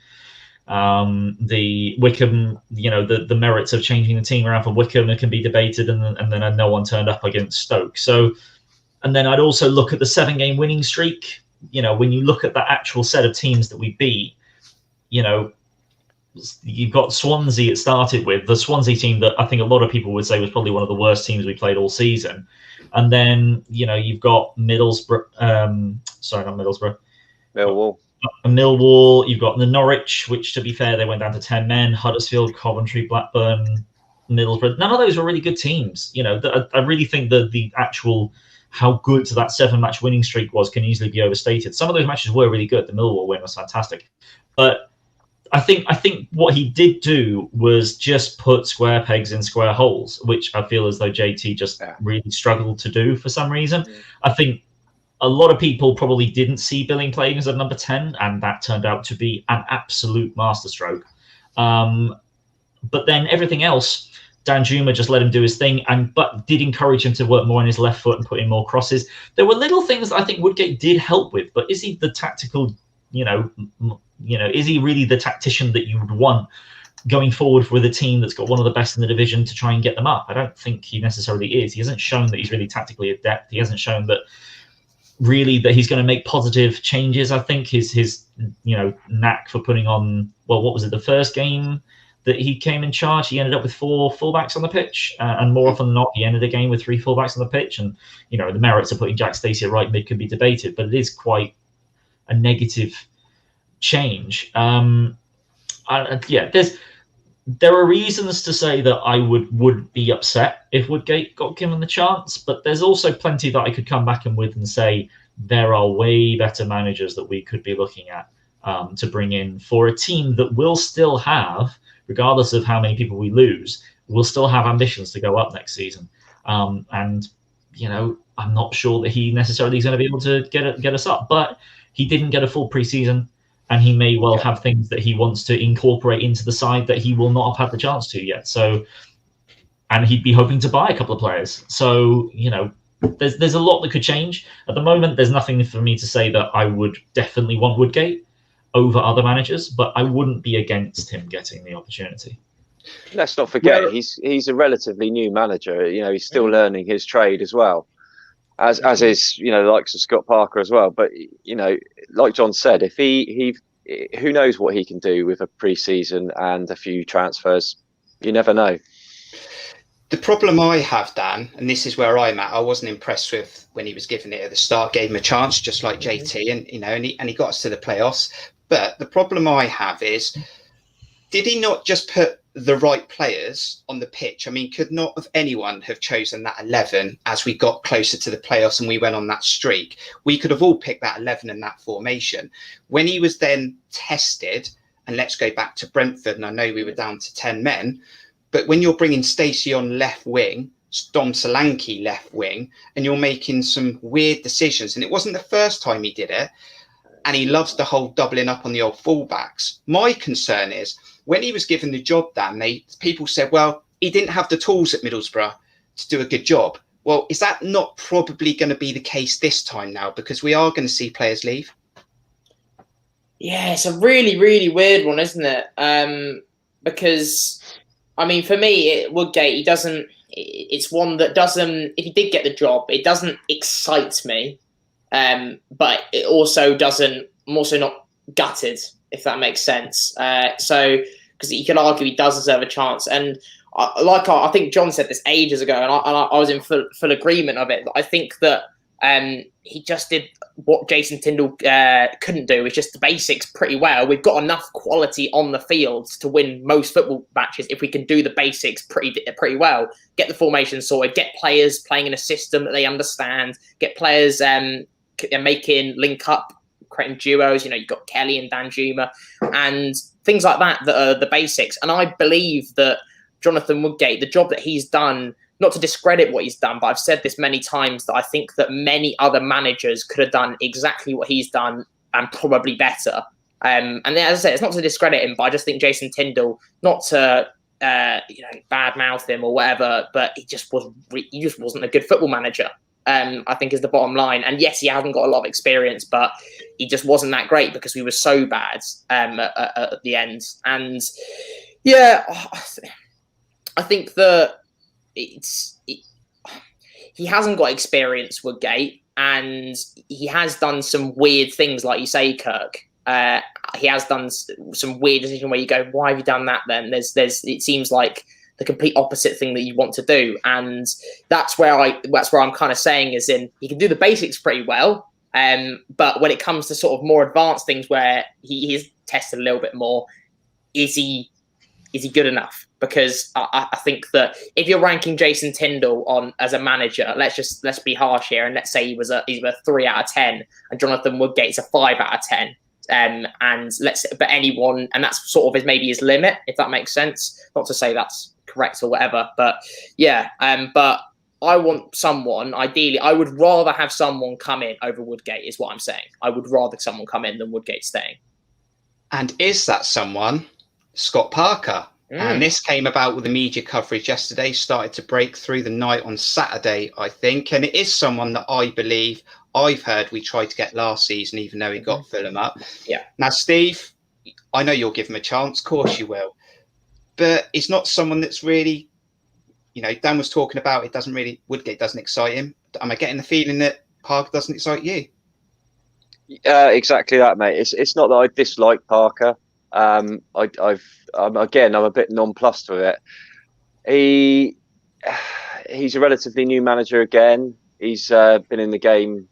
The Wickham, the merits of changing the team around for Wickham can be debated, and then no one turned up against Stoke. So, and then I'd also look at the 7-game winning streak. When you look at the actual set of teams that we beat, you've got Swansea. It started with the Swansea team that I think a lot of people would say was probably one of the worst teams we played all season. And then, you've got Middlesbrough. Sorry, not Middlesbrough. Millwall. You've got the Norwich, which, to be fair, they went down to 10 men. Huddersfield, Coventry, Blackburn, Middlesbrough. None of those were really good teams. I really think that the actual how good that 7-match winning streak was can easily be overstated. Some of those matches were really good. The Millwall win was fantastic, but I think what he did do was just put square pegs in square holes, which I feel as though JT just really struggled to do for some reason. I think a lot of people probably didn't see Billing playing as a number 10, and that turned out to be an absolute masterstroke. But then everything else, Dan Juma just let him do his thing, but did encourage him to work more on his left foot and put in more crosses. There were little things that I think Woodgate did help with, but is he the tactical, is he really the tactician that you would want going forward with a team that's got one of the best in the division to try and get them up? I don't think he necessarily is. He hasn't shown that he's really tactically adept. He hasn't shown that he's going to make positive changes. I think his knack for putting on, what was it, the first game that he came in charge, he ended up with 4 fullbacks on the pitch, and more often than not, he ended the game with 3 fullbacks on the pitch. And the merits of putting Jack Stacey at right mid could be debated, but it is quite a negative change. There are reasons to say that I would be upset if Woodgate got given the chance, but there's also plenty that I could come back with and say there are way better managers that we could be looking at. to bring in for a team that will still have, regardless of how many people we lose, will still have ambitions to go up next season. And I'm not sure that he necessarily is going to be able to get us up, but he didn't get a full preseason, and he may well have things that he wants to incorporate into the side that he will not have had the chance to yet. So, and he'd be hoping to buy a couple of players. So, there's a lot that could change. At the moment, there's nothing for me to say that I would definitely want Woodgate over other managers, but I wouldn't be against him getting the opportunity. Let's not forget, he's a relatively new manager. He's still learning his trade as well, as is likes of Scott Parker as well. But like John said, if he who knows what he can do with a pre-season and a few transfers. You never know. The problem I have, Dan, and this is where I'm at, I wasn't impressed with when he was given it at the start, gave him a chance, just like JT, and he got us to the playoffs. But the problem I have is, did he not just put the right players on the pitch? I mean, could not have anyone have chosen that 11 as we got closer to the playoffs and we went on that streak? We could have all picked that 11 and that formation. When he was then tested, and let's go back to Brentford, and I know we were down to 10 men, but when you're bringing Stacey on left wing, Dom Solanke left wing, and you're making some weird decisions, and it wasn't the first time he did it, and he loves the whole doubling up on the old fullbacks. My concern is, when he was given the job, Dan, people said, well, he didn't have the tools at Middlesbrough to do a good job. Well, is that not probably going to be the case this time now? Because we are going to see players leave. Yeah, it's a really, really weird one, isn't it? Because, I mean, for me, Woodgate, it's one that doesn't, if he did get the job, it doesn't excite me. But it also doesn't, I'm also not gutted, if that makes sense. Because you could argue he does deserve a chance. And I think John said this ages ago, and I was in full agreement of it. I think that he just did what Jason Tindall couldn't do, is just the basics pretty well. We've got enough quality on the field to win most football matches if we can do the basics pretty well. Get the formation sorted, get players playing in a system that they understand, get players making link up, creating duos. You've got Kelly and Danjuma and things like that are the basics. And I believe that Jonathan Woodgate, the job that he's done, not to discredit what he's done, but I've said this many times, that I think that many other managers could have done exactly what he's done and probably better. And as I said, it's not to discredit him, but I just think Jason Tindall, not to bad mouth him or whatever, but he just wasn't a good football manager. I think is the bottom line. And yes, he hasn't got a lot of experience, but he just wasn't that great because we were so bad at the end. And yeah, I think that he hasn't got experience, Woodgate, and he has done some weird things, like you say, Kirk. He has done some weird decision where you go, why have you done that then? It seems like the complete opposite thing that you want to do. And that's where I'm kind of saying, is in, he can do the basics pretty well. But when it comes to sort of more advanced things where he is tested a little bit more, is he good enough? Because I think that if you're ranking Jason Tindall on as a manager, let's be harsh here, and let's say he's a 3 out of 10, and Jonathan Woodgate's a 5 out of 10. And anyone, and that's sort of maybe his limit, if that makes sense. Not to say that's correct or whatever, but yeah. But I want someone, ideally, I would rather have someone come in over Woodgate, is what I'm saying. I would rather someone come in than Woodgate staying. And is that someone Scott Parker? And this came about with the media coverage yesterday, started to break through the night on Saturday, I think. And it is someone that I believe, I've heard we tried to get last season, even though he got Fulham up. Yeah. Now, Steve, I know you'll give him a chance. Of course you will. But it's not someone that's really, Dan was talking about, Woodgate doesn't excite him. Am I getting the feeling that Parker doesn't excite you? Exactly that, mate. It's not that I dislike Parker. I'm a bit nonplussed with it. He's a relatively new manager again. He's been in the game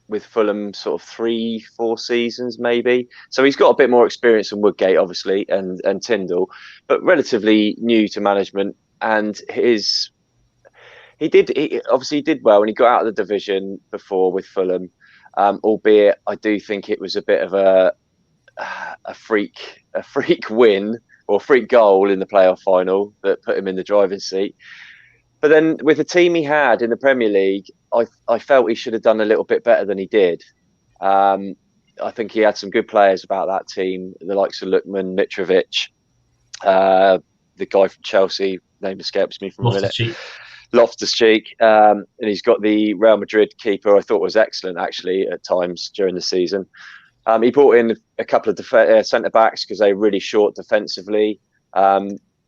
with Fulham sort of 3-4 seasons maybe, so he's got a bit more experience than Woodgate, obviously, and Tindall, but relatively new to management. And he did well when he got out of the division before with Fulham, albeit I do think it was a bit of a freak win or freak goal in the playoff final that put him in the driving seat. But then with the team he had in the Premier League, I felt he should have done a little bit better than he did. I think he had some good players about that team, the likes of Lookman, Mitrovic, the guy from Chelsea, name escapes me from a minute. Loftus-Cheek, and he's got the Real Madrid keeper. I thought was excellent actually at times during the season. He brought in a couple of centre backs because they were really short defensively.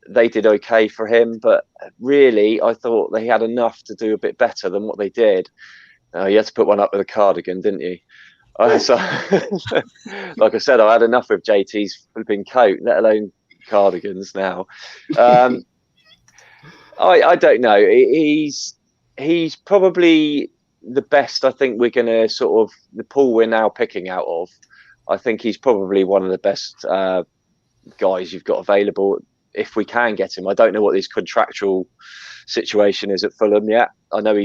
They did okay for him, but really I thought they had enough to do a bit better than what they did. You had to put one up with a cardigan, didn't you? So, like I said, I had enough of JT's flipping coat, let alone cardigans now. I don't know. He's probably the best. I think we're going to sort of the pool we're now picking out of. I think he's probably one of the best guys you've got available if we can get him. I don't know what his contractual situation is at Fulham yet. I know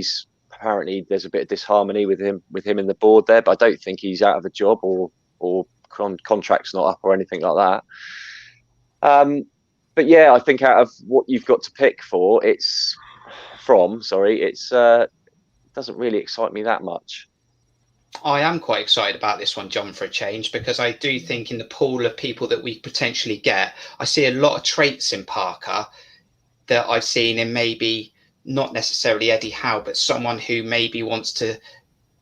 apparently there's a bit of disharmony with him in the board there, but I don't think he's out of a job or contract's not up or anything like that. But yeah, I think out of what you've got to pick for, it doesn't really excite me that much. I am quite excited about this one, John, for a change, because I do think in the pool of people that we potentially get, I see a lot of traits in Parker that I've seen in maybe not necessarily Eddie Howe, but someone who maybe wants to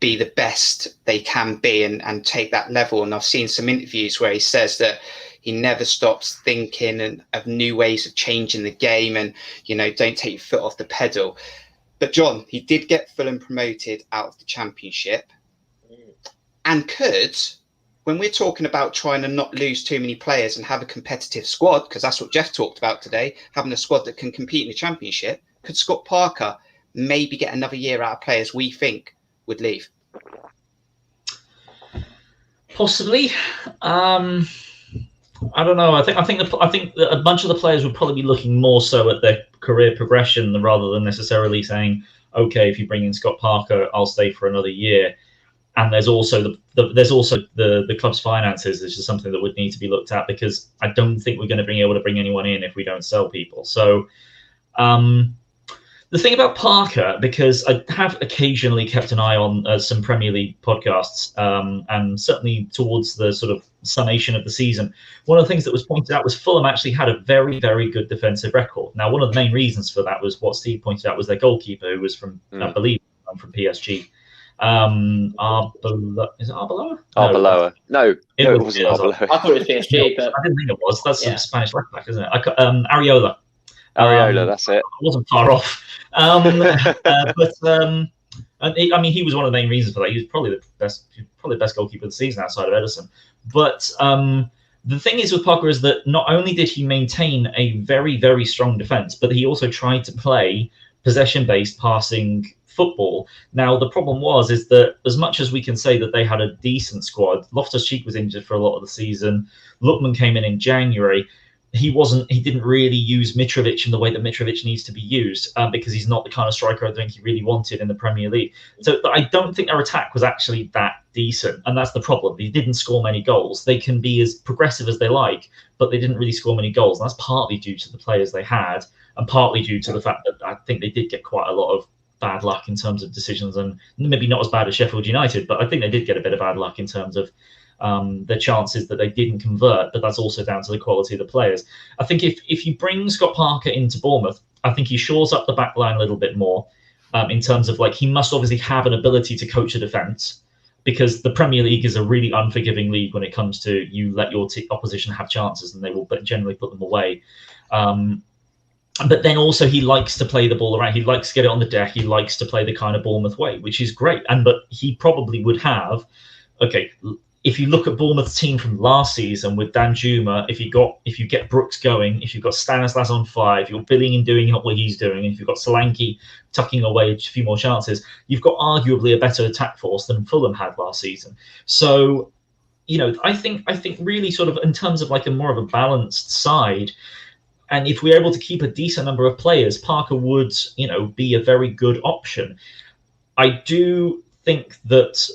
be the best they can be and take that level. And I've seen some interviews where he says that he never stops thinking of new ways of changing the game and, don't take your foot off the pedal. But John, he did get Fulham promoted out of the Championship and could, when we're talking about trying to not lose too many players and have a competitive squad, because that's what Jeff talked about today, having a squad that can compete in the Championship, could Scott Parker maybe get another year out of players we think would leave? Possibly. I don't know. I think that a bunch of the players would probably be looking more so at their career progression rather than necessarily saying, "Okay, if you bring in Scott Parker, I'll stay for another year." And there's also the club's finances, which is something that would need to be looked at, because I don't think we're going to be able to bring anyone in if we don't sell people. So the thing about Parker, because I have occasionally kept an eye on some Premier League podcasts, and certainly towards the sort of summation of the season, one of the things that was pointed out was Fulham actually had a very, very good defensive record. Now, one of the main reasons for that was what Steve pointed out was their goalkeeper, who was from, I believe, from PSG. Is it Arbeloa? Arbeloa. No, it wasn't Arbeloa. I thought it was PSG, but I didn't think it was. That's some Spanish left back, isn't it? Areola. That's it. I wasn't far off. He was one of the main reasons for that. He was probably the best goalkeeper of the season outside of Ederson. But the thing is with Parker is that not only did he maintain a very, very strong defence, but he also tried to play possession-based passing football. Now, the problem is that as much as we can say that they had a decent squad, Loftus-Cheek was injured for a lot of the season. Lookman came in January. He didn't really use Mitrovic in the way that Mitrovic needs to be used, because he's not the kind of striker I think he really wanted in the Premier League. So I don't think their attack was actually that decent, and that's the problem. They didn't score many goals. They can be as progressive as they like, but they didn't really score many goals. And that's partly due to the players they had, and partly due to the fact that I think they did get quite a lot of bad luck in terms of decisions, and maybe not as bad as Sheffield United, but I think they did get a bit of bad luck in terms of the chances that they didn't convert, but that's also down to the quality of the players. I think if you bring Scott Parker into Bournemouth, I think he shores up the back line a little bit more, in terms of he must obviously have an ability to coach a defence, because the Premier League is a really unforgiving league when it comes to you let your opposition have chances and they will generally put them away. But then also he likes to play the ball around. He likes to get it on the deck. He likes to play the kind of Bournemouth way, which is great. But he probably would have, if you look at Bournemouth's team from last season with Danjuma, if you get Brooks going, if you've got Stanislas on 5, you're Billing and doing what he's doing, and if you've got Solanke tucking away a few more chances, you've got arguably a better attack force than Fulham had last season. So, I think really sort of in terms of a more of a balanced side, and if we're able to keep a decent number of players, Parker would, be a very good option. I do think that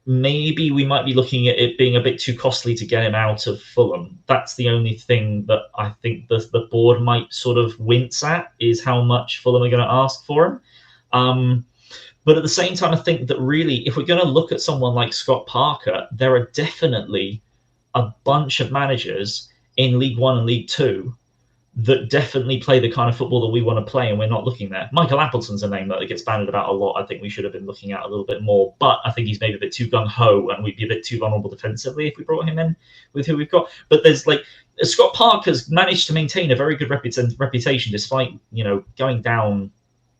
maybe we might be looking at it being a bit too costly to get him out of Fulham. That's the only thing that I think the board might sort of wince at, is how much Fulham are going to ask for him. But at the same time, I think that really, if we're going to look at someone like Scott Parker, there are definitely a bunch of managers in League One and League Two that definitely play the kind of football that we want to play, and we're not looking there. Michael Appleton's a name that gets bandied about a lot. I think we should have been looking at a little bit more, but I think he's maybe a bit too gung-ho, and we'd be a bit too vulnerable defensively if we brought him in with who we've got. But there's Scott Parker's managed to maintain a very good reputation despite, going down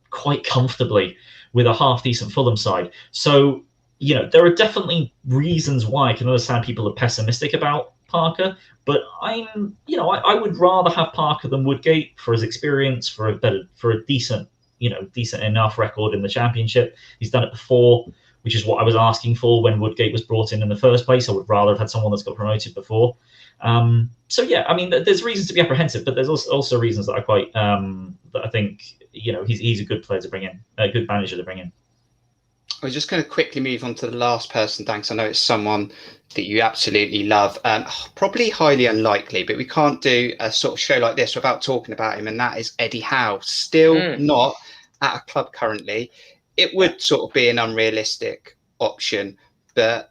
quite comfortably with a half-decent Fulham side. So, there are definitely reasons why I can understand people are pessimistic about Parker, but I would rather have Parker than Woodgate for his experience, for a decent enough record in the Championship. He's done it before, which is what I was asking for when Woodgate was brought in the first place. I would rather have had someone that's got promoted before. So yeah, I mean, there's reasons to be apprehensive, but there's also reasons that I think he's a good player to bring in, a good manager to bring in. We're just going to quickly move on to the last person, thanks. I know it's someone that you absolutely love. Probably highly unlikely, but we can't do a sort of show like this without talking about him, and that is Eddie Howe. Still not at a club currently. It would sort of be an unrealistic option, but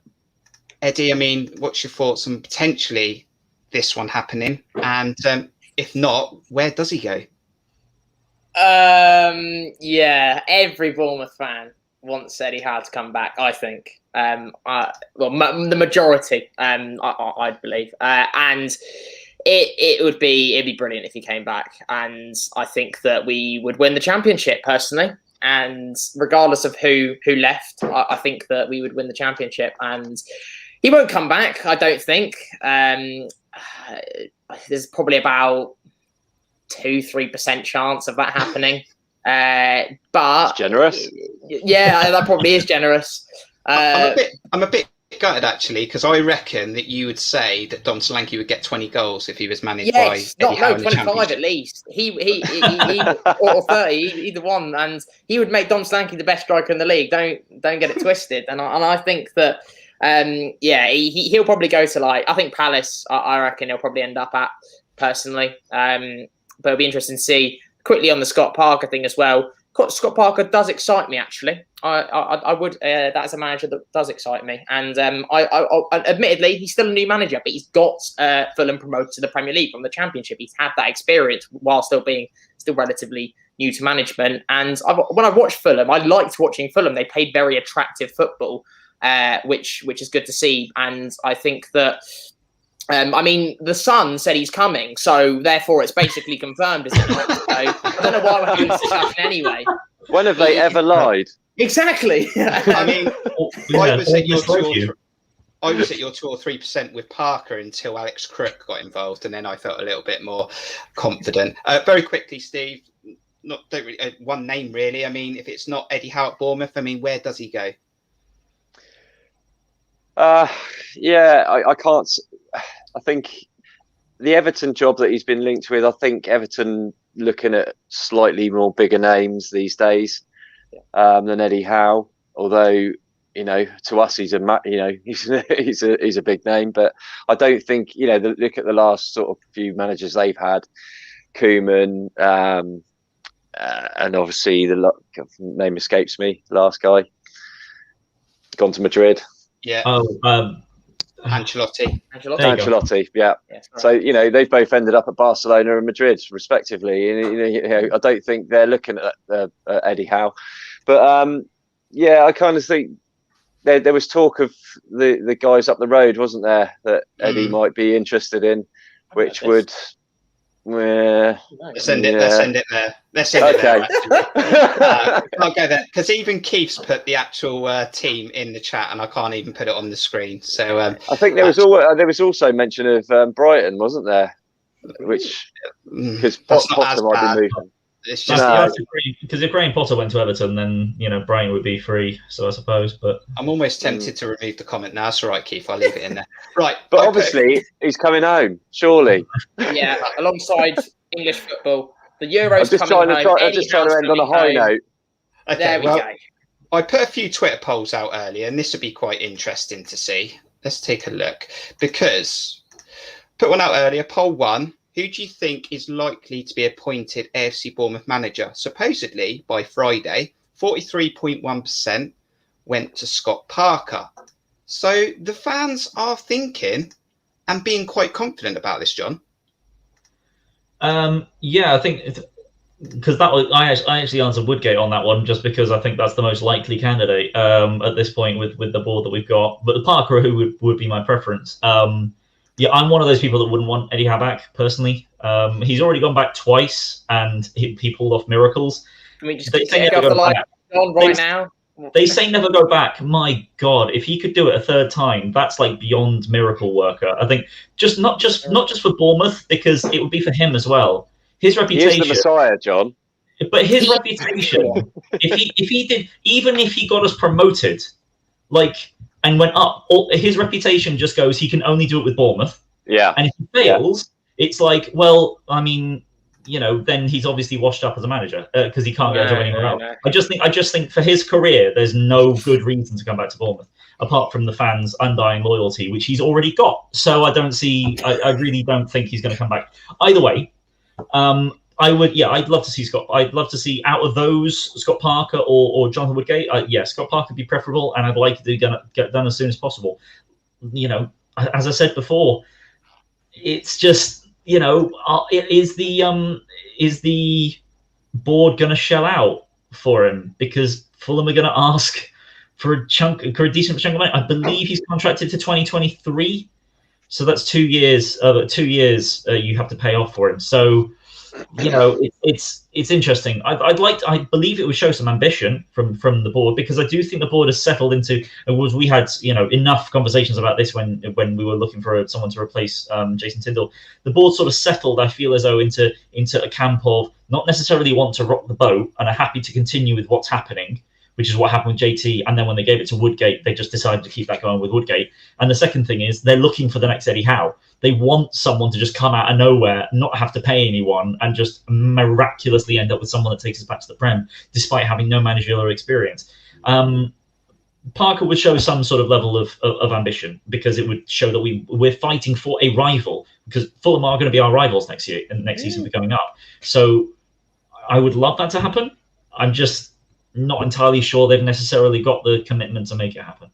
Eddie, I mean, what's your thoughts on potentially this one happening? And if not, where does he go? Yeah, every Bournemouth fan wants Eddie Howe to come back, I think. The majority, I believe. And it'd be brilliant if he came back. And I think that we would win the Championship, personally. And regardless of who left, I think that we would win the Championship. And he won't come back, I don't think. There's probably about 2-3% chance of that happening. But that's generous. Yeah, that probably is generous. I'm a bit gutted actually, because I reckon that you would say that Dom Solanke would get 20 goals if he was managed by Eddie Howe in the 25 at least. He or 30, either one, and he would make Dom Solanke the best striker in the league. Don't get it twisted. And I think that he'll probably go to I think Palace. I reckon he'll probably end up at personally. But it'll be interesting to see. Quickly on the Scott Parker thing as well. Scott Parker does excite me, actually. I would. That's a manager that does excite me. And admittedly, he's still a new manager, but he's got Fulham promoted to the Premier League from the Championship. He's had that experience while still being relatively new to management. And when I watched Fulham, I liked watching Fulham. They played very attractive football, which is good to see. And I think that. The Sun said he's coming, so therefore it's basically confirmed, isn't it? So I don't know why we're having this discussion anyway. When have they ever lied? Exactly. I mean, I was at your 2 or 3% with Parker until Alex Crook got involved, and then I felt a little bit more confident. Very quickly, Steve, one name really. I mean, if it's not Eddie Howe at Bournemouth, I mean, where does he go? I can't. I think the Everton job that he's been linked with, I think Everton looking at slightly more bigger names these days than Eddie Howe. Although, to us he's he's a big name, but I don't think look at the last sort of few managers they've had, Koeman, and obviously the name escapes me. Last guy gone to Madrid. Yeah. Ancelotti, yeah. So they've both ended up at Barcelona and Madrid, respectively. And I don't think they're looking at Eddie Howe, but I kind of think there was talk of the guys up the road, wasn't there, that Eddie might be interested in, which would. Let's send it there. I'll go there because even Keith's put the actual team in the chat, and I can't even put it on the screen. So I think there was also mention of Brighton, wasn't there? Which because Potter might be moving. It's just because if Graham Potter went to Everton, then Brighton would be free. So I suppose, but I'm almost tempted to remove the comment now. It's all right, Keith. I'll leave it in there. Right, but obviously he's coming home, surely. Yeah, alongside English football, the Euros coming home. I'm just trying to end on a high note. Okay, there we go. I put a few Twitter polls out earlier, and this would be quite interesting to see. Let's take a look, because put one out earlier. Poll 1: who do you think is likely to be appointed AFC Bournemouth manager? Supposedly by Friday, 43.1% went to Scott Parker. So the fans are thinking and being quite confident about this, John. Yeah, I think because that was I actually answered Woodgate on that one, just because I think that's the most likely candidate at this point with the board that we've got. But the Parker who would be my preference. Yeah, I'm one of those people that wouldn't want Eddie Howe back personally. He's already gone back twice, and he pulled off miracles. Can we just They say get never off the go line back. right now? They say never go back. My God, if he could do it a third time, that's like beyond miracle worker. I think not just for Bournemouth, because it would be for him as well. His He reputation, is the Messiah, John. but his reputation, if he did, even if he got us promoted, and went up, his reputation just goes, he can only do it with Bournemouth. Yeah. And if he fails, it's like, well, I mean, then he's obviously washed up as a manager because he can't get a job anywhere else. No. I just think for his career, there's no good reason to come back to Bournemouth apart from the fans' undying loyalty, which he's already got. So I really don't think he's going to come back. Either way, I'd love to see Scott. I'd love to see out of those Scott Parker or Jonathan Woodgate. Scott Parker would be preferable, and I'd like it to get done as soon as possible. As I said before, it's just. Is the board going to shell out for him? Because Fulham are going to ask for a decent chunk of money. I believe he's contracted to 2023, so that's 2 years. 2 years you have to pay off for him. So it's interesting. I believe it would show some ambition from the board, because I do think the board has settled into. We had enough conversations about this when we were looking for someone to replace Jason Tindall. The board sort of settled, I feel as though, into a camp of not necessarily want to rock the boat and are happy to continue with what's happening, which is what happened with JT. And then when they gave it to Woodgate, they just decided to keep that going with Woodgate. And the second thing is they're looking for the next Eddie Howe. They want someone to just come out of nowhere, not have to pay anyone, and just miraculously end up with someone that takes us back to the Prem, despite having no managerial experience. Parker would show some sort of level of ambition, because it would show that we're fighting for a rival, because Fulham are going to be our rivals next year, and next season we're coming up. So I would love that to happen. I'm just not entirely sure they've necessarily got the commitment to make it happen.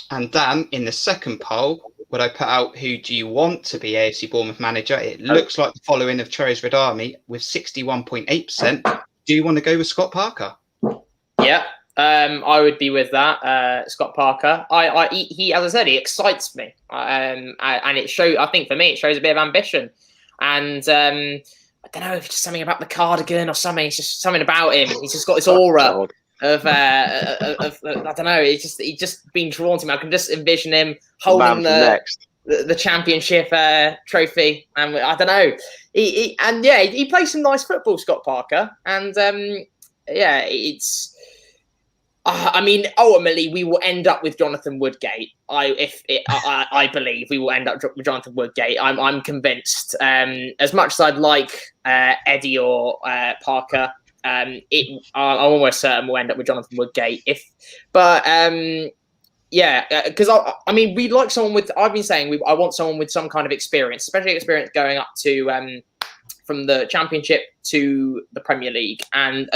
And Dan, in the second poll, would I put out who do you want to be AFC Bournemouth manager? It looks like the following of Cherries Red Army with 61.8%. Do you want to go with Scott Parker? Yeah, I would be with that. Scott Parker. He, as I said, he excites me, and it shows. I think for me, it shows a bit of ambition, and I don't know if it's just something about the cardigan or something. It's just something about him. He's just got this aura of I don't know. He's just been drawn to me. I can just envision him holding the championship trophy, and I don't know. He plays some nice football, Scott Parker, and it's. I mean, ultimately, we will end up with Jonathan Woodgate. I believe we will end up with Jonathan Woodgate. I'm convinced. As much as I'd like Eddie or Parker, I'm almost certain we'll end up with Jonathan Woodgate. Because I mean, we'd like someone with. I've been saying I want someone with some kind of experience, especially experience going up to from the Championship to the Premier League. And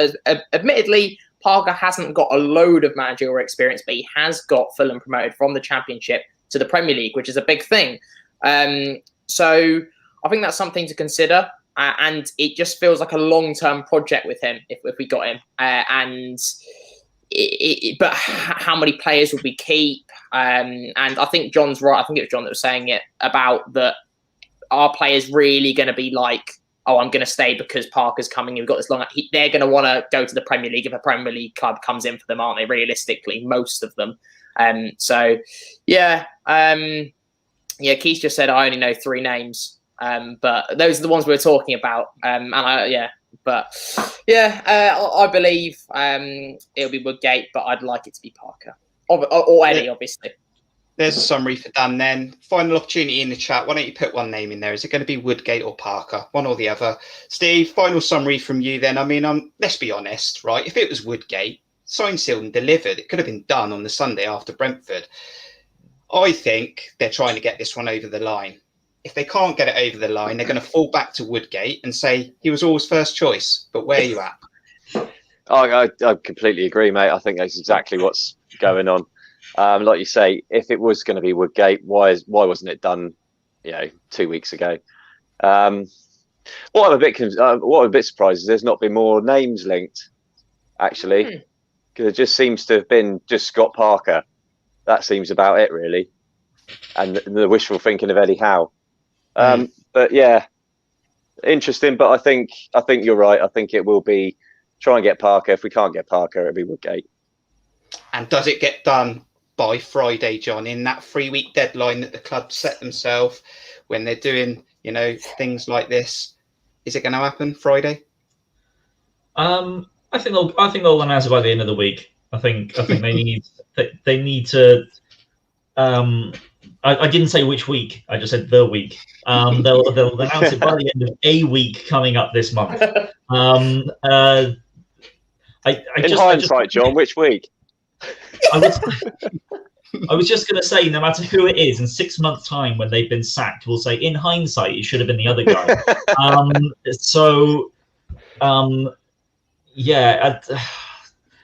admittedly, Parker hasn't got a load of managerial experience, but he has got Fulham promoted from the Championship to the Premier League, which is a big thing. So I think that's something to consider. And it just feels like a long-term project with him if we got him. But how many players would we keep? And I think John's right. I think it was John that was saying it about that. Are players really going to be like, oh, I'm going to stay because Parker's coming. We've got this long. They're going to want to go to the Premier League if a Premier League club comes in for them, aren't they? Realistically, most of them. Keith just said I only know 3 names, but those are the ones we were talking about. I believe it'll be Woodgate, but I'd like it to be Parker or Eddie, obviously. There's a summary for Dan then. Final opportunity in the chat. Why don't you put one name in there? Is it going to be Woodgate or Parker? One or the other. Steve, final summary from you then. I mean, let's be honest, right? If it was Woodgate, signed, sealed and delivered. It could have been done on the Sunday after Brentford. I think they're trying to get this one over the line. If they can't get it over the line, they're going to fall back to Woodgate and say he was always first choice. But where are you at? I completely agree, mate. I think that's exactly what's going on. Like you say, if it was going to be Woodgate, why wasn't it done, 2 weeks ago? What I'm a bit surprised is there's not been more names linked, actually, because it just seems to have been just Scott Parker. That seems about it, really, and the wishful thinking of Eddie Howe. But yeah, interesting. But I think you're right. I think it will be try and get Parker. If we can't get Parker, it'll be Woodgate. And does it get done by Friday, John, in that 3-week deadline that the club set themselves when they're doing, things like this? Is it going to happen Friday? I think they'll announce it by the end of the week. I think they need to. I didn't say which week. I just said the week. They'll announce it by the end of a week coming up this month. In hindsight, John, which week? I was just going to say, no matter who it is, in 6 months' time when they've been sacked, we'll say, in hindsight, it should have been the other guy.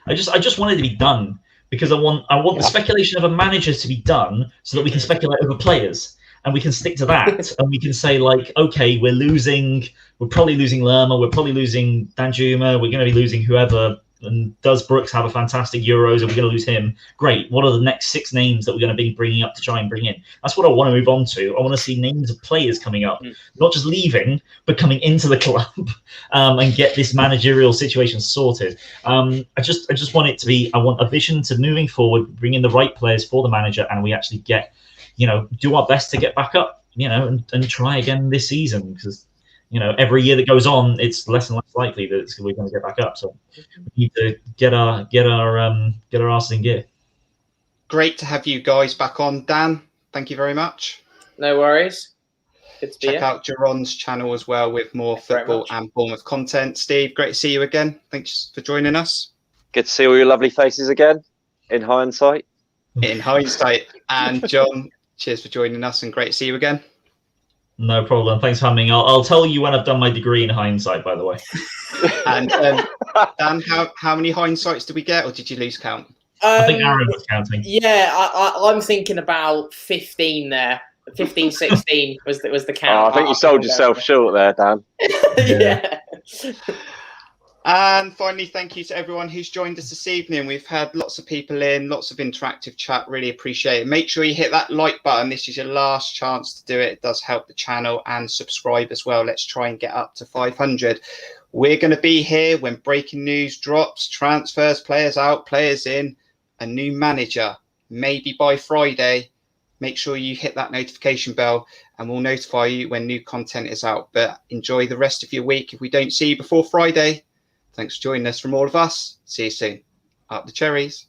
I just want it to be done because I want the speculation of a manager to be done so that we can speculate over players and we can stick to that and we can say like, okay, we're probably losing Lerma, we're probably losing Danjuma, we're going to be losing whoever. And does Brooks have a fantastic Euros? Are we going to lose him? Great. What are the next 6 names that we're going to be bringing up to try and bring in? That's what I want to move on to. I want to see names of players coming up, not just leaving, but coming into the club and get this managerial situation sorted. I just want it to be. I want a vision to moving forward, bring in the right players for the manager, and we actually get, do our best to get back up, and try again this season because. Every year that goes on, it's less and less likely that we're going to get back up. So we need to get our asses in gear. Great to have you guys back on, Dan. Thank you very much. No worries. Good to be here. Check out Juron's channel as well with more football and Bournemouth content. Steve, great to see you again. Thanks for joining us. Good to see all your lovely faces again. In hindsight. In hindsight, and John, cheers for joining us, and great to see you again. No problem. Thanks for having me. I'll tell you when I've done my degree in hindsight, by the way. And Dan, how many hindsights did we get, or did you lose count? I think Aaron was counting. Yeah, I'm thinking about 15 there. 15, 16 was the count. I think you sold yourself short there, Dan. Yeah. And finally, thank you to everyone who's joined us this evening. We've had lots of people in, lots of interactive chat. Really appreciate it. Make sure you hit that like button. This is your last chance to do it. It does help the channel, and subscribe as well. Let's try and get up to 500. We're going to be here when breaking news drops, transfers, players out, players in, a new manager, maybe by Friday. Make sure you hit that notification bell and we'll notify you when new content is out. But enjoy the rest of your week. If we don't see you before Friday, thanks for joining us from all of us. See you soon. Up the cherries.